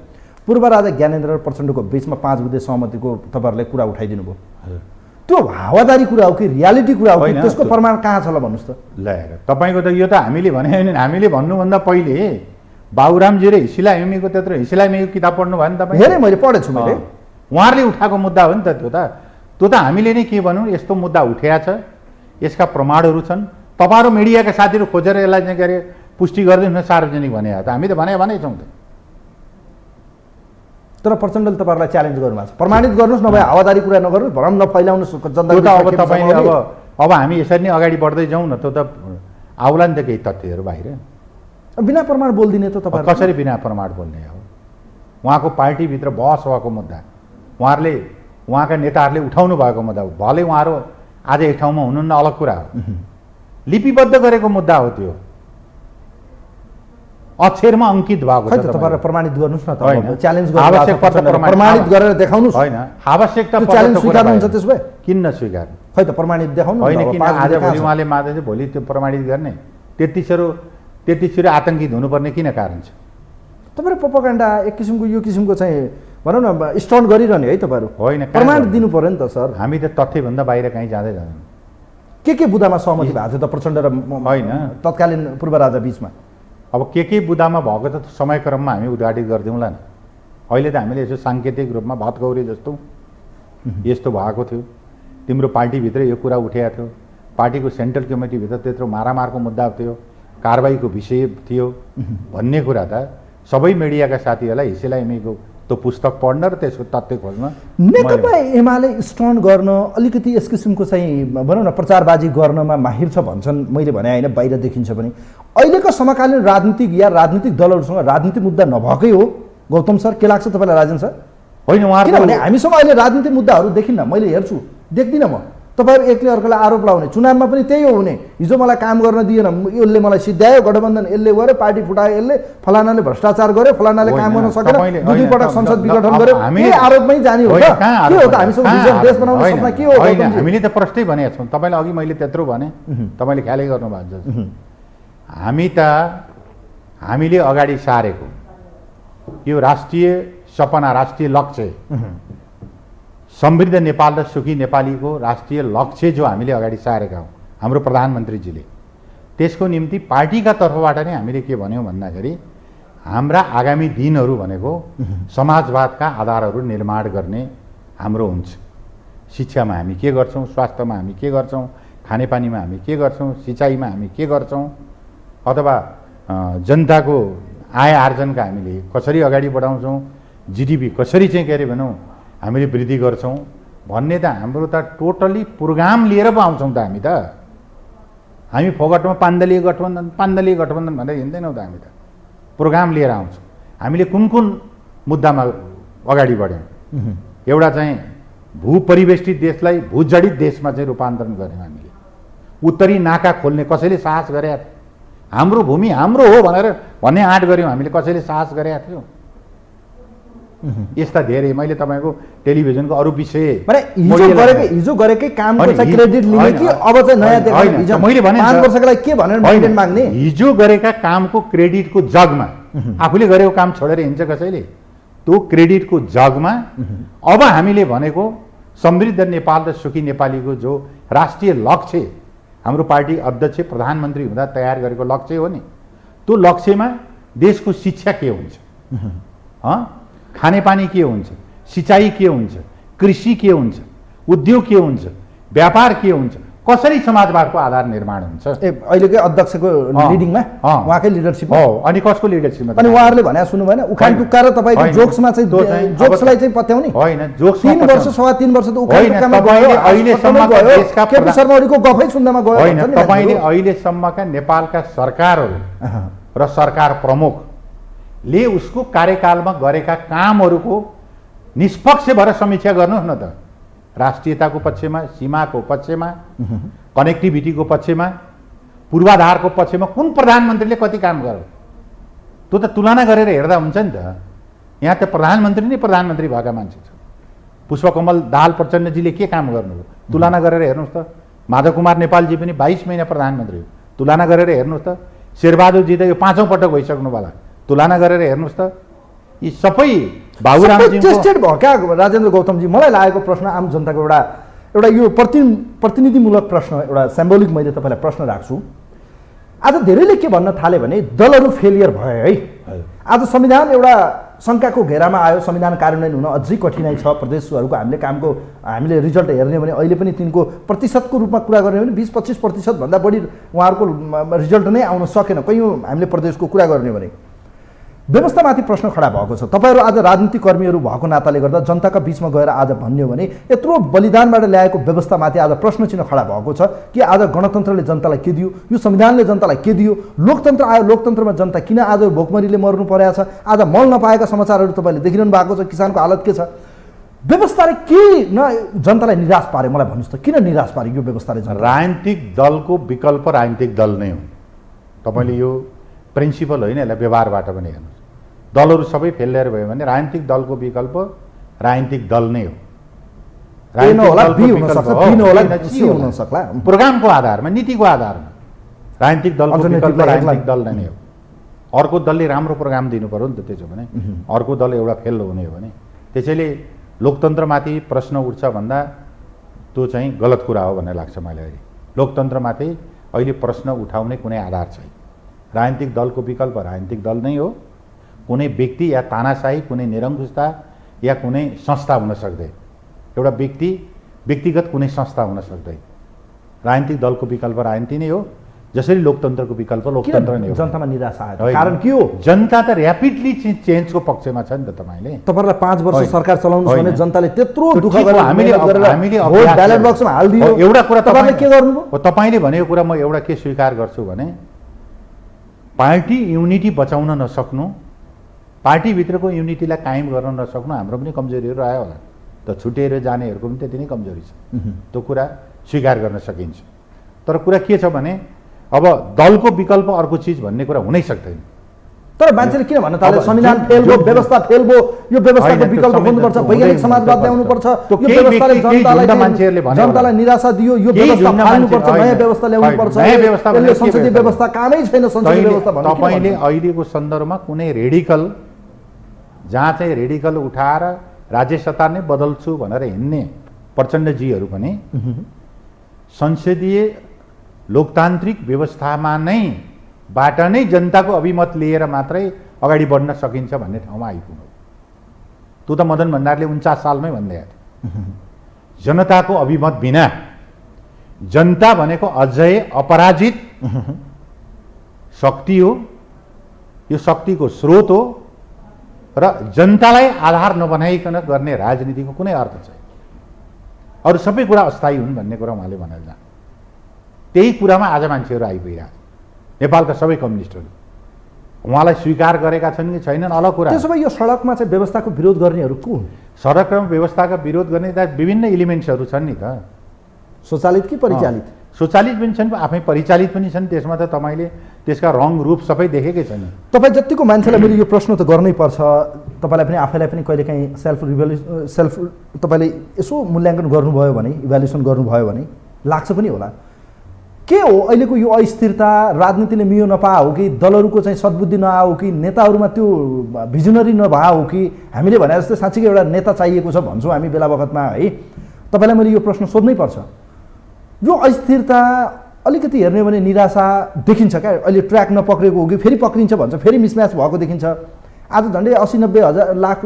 पूर्व राजा ज्ञानेन्द्र र प्रचण्डको बिचमा 5 बुँदे सहमतिको तपाईँहरूले कुरा उठाइदिनु भयो। त्यो हावादारी कुरा हो कि रियालिटी कुरा हो कि त्यसको प्रमाण कहाँ छ ल भन्नुहोस् त? ल तपाईँको त यो त हामीले भने होइन, हामीले भन्नुभन्दा पहिले बाबुरामजी र हिसिलामेको त्यत्रो हिसिलामेको किताब पढ्नु भयो नि तपाईँ? हेरेँ मैले, पढेछु मैले। उहाँहरूले उठाएको मुद्दा हो नि त त्यो त हामीले नै के भनौँ यस्तो मुद्दा उठेको छ, यसका प्रमाणहरू छन्। तपाईँहरू मिडियाका साथीहरू खोजेर यसलाई चाहिँ के अरे पुष्टि गरिदिनु न सार्वजनिक भने त हामी त भनेछौँ त। तर प्रचण्डले तपाईँहरूलाई च्यालेन्ज गर्नुभएको छ, प्रमाणित गर्नुहोस् नभए हावादारी कुरा नगर्नुहोस्, भ्रम नफैलाउनुहोस् जनताको। अब तपाईँले अब हामी यसरी नै अगाडि बढ्दै जाउँ न, त्यो त आउला नि त केही तथ्यहरू बाहिर। बिना प्रमाण बोलिदिने त तपाईँ कसरी बिना प्रमाण बोल्ने हो? उहाँको पार्टीभित्र बहस भएको मुद्दा, उहाँका नेताहरूले उठाउनु भएको मुद्दा हो। भले उहाँहरू आज एक ठाउँमा हुनुहुन्न अलग कुरा हो, लिपिबद्ध गरेको मुद्दा हो त्यो। अक्षरमा अंकित भएको खै छ त तपाईहरु प्रमाणित गर्नुस् न त होइन। च्यालेन्ज आवश्यक पर्दा प्रमाणित गरेर देखाउनुस् होइन आवश्यकता त्यो पर्दा च्यालेन्ज त कुरा स्वीकार्नुहुन्छ भएन। त्यसो भए किन नस्वीकार्नु खै त प्रमाणित देखाउनु होइन अब किन पाँच आज बजे कहाँ भोलि छ? उहाँले मात्रै भोलि त्यो प्रमाणित गर्ने त्यतिसरो आतंकित हुनुपर्ने किन कारण छ तपाईहरु प्रोपोगेन्डा एक किसिमको यो किसिमको चाहिँ भनौँ न स्टन्ट गरिरहने है तपाईहरु होइन, कहाँ प्रमाण गर्नु? दिनु पर्यो नि त सर हामी त तथ्यभन्दा बाहिर कहीँ जाँदै जाँदैन के बुदामा सहमति भएको थियो त प्रचण्ड र होइन। तत्कालीन पूर्व राजा बीचमा अब के बुदामा भएको त समयक्रममा हामी उद्घाटित गरिदिउँला नि अहिले त हामीले यसो साङ्केतिक रूपमा भतगौरी जस्तो यस्तो भएको थियो तिम्रो पार्टीभित्र यो कुरा उठेको थियो पार्टीको सेन्ट्रल कमिटीभित्र त्यत्रो मारामारको मुद्दा थियो कारबाहीको विषय थियो भन्ने कुरा त सबै मिडियाका साथीहरूलाई हिसेला एमईको त्यो पुस्तक पढ्न र त्यसको तथ्य खोज्न नेकपा एमाले स्टन्ट गर्न अलिकति यस किसिमको चाहिँ भनौँ न प्रचारबाजी गर्नमा माहिर छ भन्छन् मैले भने होइन बाहिर देखिन्छ भने अहिलेको समकालीन राजनीतिक या राजनीतिक दलहरूसँग राजनीतिक मुद्दा नभएकै हो गौतम सर के लाग्छ तपाईँलाई राजन सर होइन उहाँहरू किनभने हामीसँग अहिले राजनीतिक मुद्दाहरू देखिन्न मैले हेर्छु देख्दिनँ म तपाईँहरू एकले अर्कोलाई आरोप लगाउने चुनावमा पनि त्यही हो हुने हिजो मलाई काम गर्न दिएन यसले मलाई सिद्ध्यायो गठबन्धन यसले गर्यो पार्टी फुटायो यसले फलानाले भ्रष्टाचार गर्यो फलानाले काम गर्न सकेन दुई पटक संसद विघटन गर्यो यही आरोपमै जाने हो त के हो त हामीसँग विजन देश बनाउने सपना के हो हामीले त प्रष्टै भनेका छौँ तपाईँलाई अघि मैले त्यत्रो भने तपाईँले ख्यालै गर्नुभएको छ हामीले अगाडि सारेको यो राष्ट्रिय सपना राष्ट्रिय लक्ष्य समृद्ध नेपाल र सुखी नेपालीको राष्ट्रिय लक्ष्य जो हामीले अगाडि सारेका हौँ हाम्रो प्रधानमन्त्रीजीले त्यसको निम्ति पार्टीका तर्फबाट नै हामीले के भन्यौँ भन्दाखेरि हाम्रा आगामी दिनहरू भनेको समाजवादका आधारहरू निर्माण गर्ने हाम्रो हुन्छ शिक्षामा हामी के गर्छौँ स्वास्थ्यमा हामी के गर्छौँ खानेपानीमा हामी के गर्छौँ सिँचाइमा हामी के गर्छौँ अथवा जनताको आय आर्जनका हामीले कसरी अगाडि बढाउँछौँ जिडिपी कसरी चाहिँ के अरे भनौँ हामीले वृद्धि गर्छौँ भन्ने त हाम्रो त टोटली प्रोग्राम लिएर पो आउँछौँ त हामी फोगटमा पान्दलीय गठबन्धन भनेर हिँड्दैनौँ त हामी त प्रोग्राम लिएर आउँछौँ हामीले कुन मुद्दामा अगाडि बढ्यौँ एउटा चाहिँ भूपरिवेष्टित देशलाई भूजडित देशमा चाहिँ रूपान्तरण गऱ्यौँ हामीले उत्तरी नाका खोल्ने कसैले साहस गरेका हाम्रो भूमि हाम्रो हो भनेर भन्ने आँट गऱ्यौँ हामीले कसैले साहस गरेका थियौँ यस्ता धेरै मैले तपाईँको टेलिभिजनको अरू विषय हिजो गरेकै कामको चाहिँ क्रेडिट लिने कि अब चाहिँ नयाँ देखाउने मैले भने 5 वर्षको लागि के भनेर मेन्टेन माग्ने हिजो गरेका कामको क्रेडिटको जगमा आफूले गरेको काम छोडेर हिँड्छ कसैले त्यो क्रेडिटको जगमा अब हामीले भनेको समृद्ध नेपाल र सुखी नेपालीको जो राष्ट्रिय लक्ष्य हाम्रो पार्टी अध्यक्ष प्रधानमन्त्री हुँदा तयार गरेको लक्ष्य हो नि त्यो लक्ष्यमा देशको शिक्षा के हुन्छ खानेपानी के हुन्छ सिँचाइ के हुन्छ कृषि के हुन्छ उद्योग के हुन्छ व्यापार के हुन्छ कसरी समाजवादको आधार निर्माण हुन्छ अहिलेकै अध्यक्षको लिडिङमा उहाँकै लिडरसिप हो अनि कसको लिडरसिपमा अनि उहाँहरूले भने सुन्नु भएन उखान टुक्का र तपाईँको जोक्समा चाहिँ जोक्सलाई चाहिँ पत्याउने होइन जोक्स 3 वर्ष सवा 3 वर्ष त उखान टुक्कामा गयो अहिलेसम्मको देशका केपी शर्मा ओलीको गफै सुन्दामा गयो होइन तपाईले अहिलेसम्मका नेपालका सरकारहरू र सरकार प्रमुखले उसको कार्यकालमा गरेका कामहरूको निष्पक्ष भएर समीक्षा गर्नुहोस् न त राष्ट्रियताको पक्षमा सीमाको पक्षमा कनेक्टिभिटीको पक्षमा पूर्वाधारको पक्षमा कुन प्रधानमन्त्रीले कति काम गर्यो त्यो त तुलना गरेर हेर्दा हुन्छ नि त यहाँ त प्रधानमन्त्री नै प्रधानमन्त्री भएका मान्छे छ पुष्पकमल दाहाल प्रचण्डजीले के काम गर्नुभयो तुलना गरेर हेर्नुहोस् त माधव कुमार नेपालजी पनि 22 महिना प्रधानमन्त्री हो तुलना गरेर हेर्नुहोस् त शेरबहादुरजी त यो 5औं पटक भइसक्नु होला तुलना गरेर हेर्नुहोस् त यी सबै टेस्टेड भएका राजेन्द्र गौतमजी मलाई लागेको प्रश्न आम जनताको एउटा यो प्रतिनिधिमूलक प्रश्न एउटा सिम्बोलिक मैले तपाईँलाई प्रश्न राख्छु आज धेरैले के भन्न थाले भने दलहरू फेलियर भए है आज संविधान एउटा शङ्काको घेरामा आयो संविधान कार्यान्वयन हुन अझै कठिनाइ छ प्रदेशहरूको हामीले रिजल्ट हेर्ने भने अहिले पनि तिनको प्रतिशतको रूपमा कुरा गर्ने भने 20-25% भन्दा बढी उहाँहरूको रिजल्ट नै आउन सकेन कयौँ हामीले प्रदेशको कुरा गर्ने भने व्यवस्थामाथि प्रश्न खडा भएको छ तपाईहरु आज राजनीतिक कर्मीहरू भएको नाताले गर्दा जनताका बीचमा गएर आज भन्यो भने यत्रो बलिदानबाट ल्याएको व्यवस्थामाथि आज प्रश्न चिन्ह खडा भएको छ कि आज गणतन्त्रले जनतालाई के दियो यो संविधानले जनतालाई के दियो लोकतन्त्र आयो लोकतन्त्रमा जनता किन आज भोकमरीले मर्नु परेको छ आज मल नपाएका समाचारहरू तपाईले देखिरहनु भएको छ किसानको हालत के छ व्यवस्थाले के जनतालाई निराश पारे मलाई भन्नुस् त किन निराश पारे यो व्यवस्थाले राजनीतिक दलको विकल्प राजनीतिक दल नै हो तपाईले यो प्रिन्सिपल होइन, यसलाई व्यवहारबाट पनि हेर्नुहोस्। दलहरू सबै फेलिएर भयो भने राजनीतिक दलको विकल्प राजनीतिक दल नै हो। प्रोग्रामको आधारमा, नीतिको आधारमा राजनीतिक दलको विकल्प राजनीतिक दल नै हो। अर्को दलले राम्रो प्रोग्राम दिनु पर्यो नि त। त्यसो भने अर्को दल एउटा फेल हुने हो भने त्यसैले लोकतन्त्रमाथि प्रश्न उठ्छ भन्दा त्यो चाहिँ गलत कुरा हो भन्ने लाग्छ मलाई अहिले। लोकतन्त्रमाथि अहिले प्रश्न उठाउने कुनै आधार छैन। राजनीतिक दलको विकल्प राजनीतिक दल नै हो। कुनै व्यक्ति या तानाशाही, कुनै निरङ्कुशता या कुनै संस्था हुन सक्दैन। एउटा व्यक्तिगत कुनै संस्था हुन सक्दैन। राजनीतिक दलको विकल्प राजनीति नै हो, जसरी लोकतन्त्रको विकल्प लोकतन्त्र नै हो। जनतामा निराशा आयो, कारण के हो? जनता त ऱ्यापिडली चेन्जको पक्षमा छ नि त। तपाईहरुलाई 5 वर्ष सरकार चलाउनुस् भने जनताले त्यत्रो दुःख गरेर हामीले भोट ब्यालेट बक्समा हाल्दियो। एउटा कुरा तपाईले के गर्नुभयो? तपाईले भनेको कुरा म एउटा के स्वीकार गर्छु भने पार्टी युनिटी बचाउन नसक्नु, पार्टीभित्रको युनिटीलाई कायम गर्न नसक्नु हाम्रो पनि कमजोरीहरू आयो होला। त छुटेर जानेहरूको पनि त्यति नै कमजोरी छ, त्यो कुरा स्वीकार गर्न सकिन्छ। तर कुरा के छ भने अब दलको विकल्प अर्को चिज भन्ने कुरा हुनै सक्दैन। तर मान्छेले किन भन्न थाले संविधान फेल भयो, व्यवस्था फेल भयो, यो व्यवस्थाको विकल्प खोज्नुपर्छ, वैज्ञानिक समाजवाद ल्याउनुपर्छ, यो व्यवस्थाले जनतालाई निराशा दियो, यो व्यवस्था फाल्नुपर्छ, नयाँ व्यवस्था ल्याउनुपर्छ, यसले संसदीय व्यवस्था कामै छैन। संसदीय व्यवस्था भन्नु तपाईले अहिलेको सन्दर्भमा कुनै रेडिकल, जहाँ चाहिँ रेडिकल उठाएर राज्य सत्ता नै बदल्छु भनेर हिँड्ने प्रचण्डजीहरू पनि संसदीय लोकतान्त्रिक व्यवस्थामा नै बाट नै जनताको अभिमत लिएर मात्रै अगाडि बढ्न सकिन्छ भन्ने ठाउँमा आइपुग्नु। त्यो त मदन भण्डारले 49 सालमै भन्दै थियो। जनताको अभिमत बिना, जनता भनेको अझै अपराजित शक्ति हो, यो शक्तिको स्रोत हो र जनतालाई आधार नबनाइकन गर्ने राजनीतिको कुनै अर्थ छैन। अरू सबै कुरा अस्थायी हुन् भन्ने कुरा उहाँले भनेर जान्छ। त्यही कुरामा आज मान्छेहरू आइपुगिरहेको छ। नेपालका सबै कम्युनिस्टहरू उहाँलाई स्वीकार गरेका छन् कि छैनन् अलग कुरा। त्यसो भए यो सडकमा चाहिँ व्यवस्थाको विरोध गर्नेहरू को हुन्? सडकमा व्यवस्थाका विरोध गर्ने त विभिन्न एलिमेन्ट्सहरू छन् नि त। स्वचालित कि परिचालित? स्वचालित पनि छन्, आफै परिचालित पनि छन्। त्यसमा त तपाईँले त्यसका रङ रूप सबै देखेकै छन्। तपाईँ जतिको मान्छेलाई मैले यो प्रश्न त गर्नै पर्छ, तपाईँलाई पनि आफैलाई पनि कहिलेकाहीँ तपाईँले यसो मूल्याङ्कन गर्नुभयो भने, इभ्यालुएसन गर्नुभयो भने लाग्छ पनि होला के हो अहिलेको यो अस्थिरता? राजनीतिले मियो नपाए हो कि दलहरूको चाहिँ सद्बुद्धि नआयो कि नेताहरूमा त्यो भिजनरी नभए हो कि हामीले भने जस्तै साँच्चीकै एउटा नेता चाहिएको छ भन्छौँ हामी बेला बखतमा है? तपाईँलाई मैले यो प्रश्न सोध्नै पर्छ। यो अस्थिरता अलिकति हेर्ने भने निराशा देखिन्छ क्या? अहिले ट्र्याक नपक्रेको हो कि फेरि पक्रिन्छ भन्छ, फेरि मिसम्याच भएको देखिन्छ। आज झन्डै 80-90 हजार लाख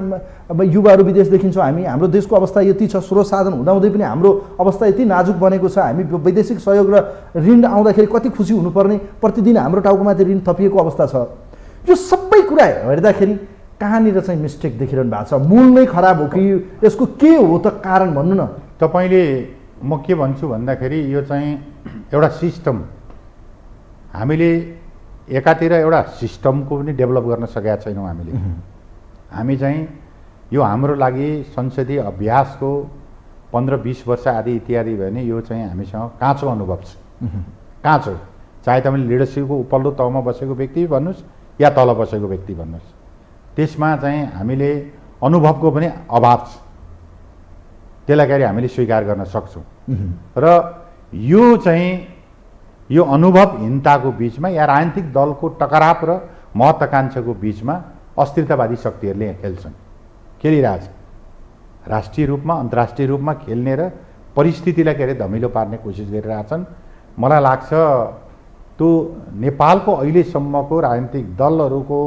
अब युवाहरू विदेश देखिन्छौँ हामी। हाम्रो देशको अवस्था यति छ, स्रोत साधन हुँदाहुँदै पनि हाम्रो अवस्था यति नाजुक बनेको छ। हामी वैदेशिक सहयोग र ऋण आउँदाखेरि कति खुसी हुनुपर्ने, प्रतिदिन हाम्रो टाउकोमाथि ऋण थपिएको अवस्था छ। यो सबै कुरा हेर्दाखेरि कहाँनिर चाहिँ मिस्टेक देखिरहनु भएको छ? मूल नै खराब हो कि यसको के हो त कारण भन्नु न? तपाईँले म के भन्छु भन्दाखेरि यो चाहिँ एउटा सिस्टम, हामीले एकातिर एउटा सिस्टमको पनि डेभलप गर्न सकेका छैनौँ हामीले। हामी चाहिँ यो हाम्रो लागि संसदीय अभ्यासको 15-20 वर्ष आदि इत्यादि भयो भने यो चाहिँ हामीसँग काँचो अनुभव छ। काँचो, चाहे तपाईँले लिडरसिपको उपल्लो तहमा बसेको व्यक्ति भन्नुहोस् या तल बसेको व्यक्ति भन्नुहोस्, त्यसमा चाहिँ हामीले अनुभवको पनि अभाव छ। त्यसलाई गरी हामीले स्वीकार गर्न सक्छौँ। र यो चाहिँ यो अनुभवहीनताको बिचमा या राजनीतिक दलको टकराव र महत्त्वाकांक्षाको बिचमा अस्थिरतावादी शक्तिहरूले खेल्छन्, खेलिरहेछ। राष्ट्रिय रूपमा अन्तर्राष्ट्रिय रूपमा खेल्ने र परिस्थितिलाई के अरे धमिलो पार्ने कोसिस गरिरहेछन्। मलाई लाग्छ त्यो नेपालको अहिलेसम्मको राजनीतिक दलहरूको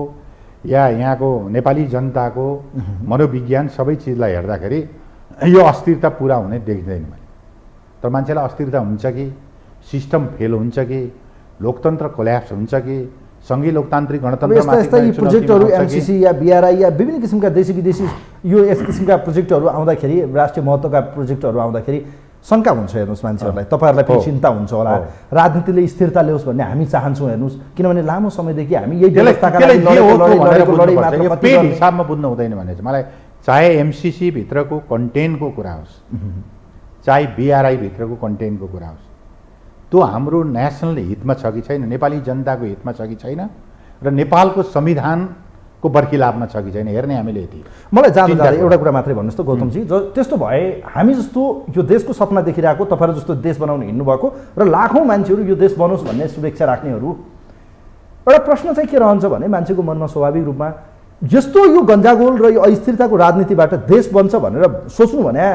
या यहाँको नेपाली जनताको मनोविज्ञान सबै चिजलाई हेर्दाखेरि यो अस्थिरता पुरा हुने देख्दैन मैले। तर मान्छेलाई अस्थिरता हुन्छ कि, सिस्टम फेल हुन्छ कि, लोकतन्त्र कोल्याप्स हुन्छ कि, सङ्घीय लोकतान्त्रिक गणतन्त्र प्रोजेक्टहरू एमसिसी या बिआरआई या विभिन्न किसिमका देशी विदेशी यो यस किसिमका प्रोजेक्टहरू आउँदाखेरि, राष्ट्रिय महत्त्वका प्रोजेक्टहरू आउँदाखेरि शङ्का हुन्छ। हेर्नुहोस् मान्छेहरूलाई, तपाईँहरूलाई पनि चिन्ता हुन्छ होला राजनीतिले स्थिरता ल्याओस् भन्ने हामी चाहन्छौँ। हेर्नुहोस्, किनभने लामो समयदेखि हामी यही व्यवस्थाका लागि पेड हिसाबमा बुझ्नु हुँदैन भने चाहिँ मलाई चाहे एमसिसी भित्रको कन्टेन्टको कुरा होस्, चाहे बिआरआई भित्रको कन्टेन्टको कुरा होस्, त्यो हाम्रो नेसनल हितमा छ कि छैन, नेपाली जनताको हितमा छ कि छैन र नेपालको संविधानको बर्खिलापमा छ कि छैन हेर्ने हामीले यति मलाई जाँदा जाँदा एउटा कुरा मात्रै भन्नुहोस् त गौतमजी, त्यस्तो भए हामी जस्तो यो देशको सपना देखिरहेको, तपाईँहरू जस्तो देश बनाउन हिँड्नुभएको र लाखौँ मान्छेहरू यो देश बनोस् भन्ने शुभेच्छा राख्नेहरू, एउटा प्रश्न चाहिँ के रहन्छ भने मान्छेको मनमा स्वाभाविक रूपमा यस्तो यो गन्जागोल र यो अस्थिरताको राजनीतिबाट देश बन्छ भनेर सोच्नु भने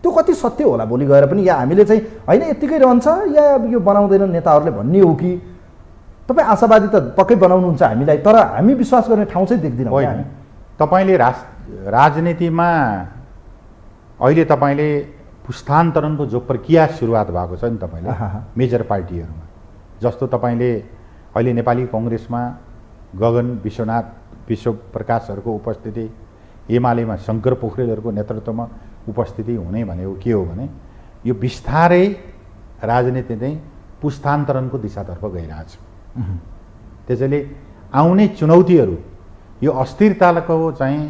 त्यो कति सत्य होला भोलि गएर पनि, या हामीले चाहिँ होइन यत्तिकै रहन्छ या यो बनाउँदैनन् नेताहरूले भन्ने हो कि तपाईँ आशावादी त पक्कै बनाउनुहुन्छ हामीलाई, तर हामी विश्वास गर्ने ठाउँ चाहिँ देख्दैनौँ। होइन, तपाईँले राजनीतिमा अहिले तपाईँले पुस्तान्तरणको जो प्रक्रिया सुरुवात भएको छ नि तपाईँले मेजर पार्टीहरूमा, जस्तो तपाईँले अहिले नेपाली कङ्ग्रेसमा गगन विश्वनाथ विश्वप्रकाशहरूको उपस्थिति, एमालेमा शङ्कर पोखरेलहरूको नेतृत्वमा उपस्थिति हुने भनेको के हो भने यो बिस्तारै राजनीति चाहिँ पुस्तान्तरणको दिशातर्फ गइरहेछ। त्यसैले आउने चुनौतीहरू, यो अस्थिरताको चाहिँ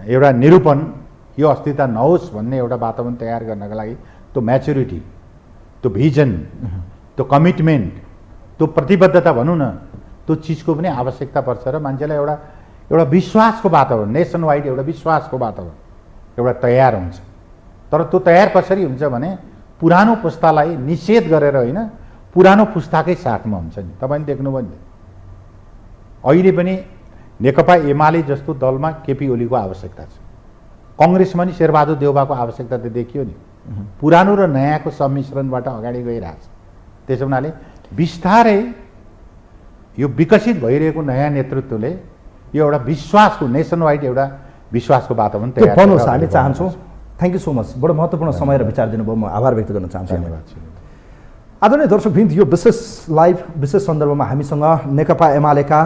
एउटा निरूपण, यो अस्थिरता नहोस् भन्ने एउटा वातावरण तयार गर्नका लागि त्यो म्याच्युरिटी, त्यो भिजन, त्यो कमिटमेन्ट, त्यो प्रतिबद्धता भनौँ न, त्यो चिजको पनि आवश्यकता पर्छ र मान्छेलाई एउटा विश्वासको वातावरण, नेसन वाइड एउटा विश्वासको वातावरण एउटा तयार हुन्छ। तर त्यो तयार कसरी हुन्छ भने पुरानो पुस्तालाई निषेध गरेर होइन, पुरानो पुस्ताकै साथमा हुन्छ नि। तपाईँले देख्नुभयो नि अहिले पनि नेकपा एमाले जस्तो दलमा केपी ओलीको आवश्यकता छ, कङ्ग्रेसमा नि शेरबहादुर देउवाको आवश्यकता त देखियो नि। पुरानो र नयाँको सम्मिश्रणबाट अगाडि गइरहेछ। त्यसो हुनाले बिस्तारै यो विकसित भइरहेको नयाँ नेतृत्वले यो एउटा विश्वासको, नेसन वाइड एउटा विश्वासको वातावरण तयार गर्नुहोस् हामी चाहन्छौँ। थ्याङ्क यू सो मच, बडो महत्त्वपूर्ण समय र विचार दिनुभयो, म आभार व्यक्त गर्न चाहन्छु। धन्यवाद। आदरणीय दर्शकवृन्द, यो विशेष लाइभ विशेष सन्दर्भमा हामीसँग नेकपा एमालेका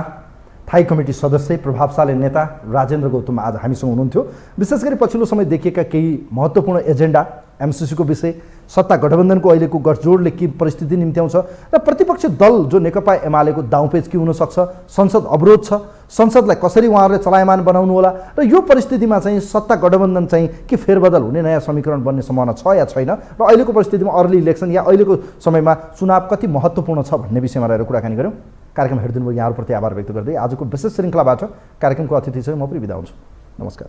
स्थायी कमिटी सदस्य प्रभावशाली नेता राजेन्द्र गौतम आज हामीसँग हुनुहुन्थ्यो। विशेष गरी पछिल्लो समय देखिएका केही महत्त्वपूर्ण एजेन्डा, एमसिसीको विषय, सत्ता गठबन्धनको अहिलेको गठजोडले के परिस्थिति निम्त्याउँछ र प्रतिपक्ष दल जो नेकपा एमालेको दाउपेच के हुनसक्छ, संसद अवरोध छ, संसदलाई कसरी उहाँहरूले चलायमान बनाउनु होला र यो परिस्थितिमा चाहिँ सत्ता गठबन्धन चाहिँ के फेरबदल हुने, नयाँ समीकरण बन्ने सम्भावना छ या छैन, र अहिलेको परिस्थितिमा अर्ली इलेक्सन या अहिलेको समयमा चुनाव कति महत्त्वपूर्ण छ भन्ने विषयमा रहेर कुराकानी गऱ्यौँ। कार्यक्रम हेरिदिनु भयो, यहाँहरूप्रति आभार व्यक्त गर्दै आजको विशेष श्रृङ्खलाबाट कार्यक्रमको अतिथि चाहिँ म पनि बिदा हुन्छु। नमस्कार।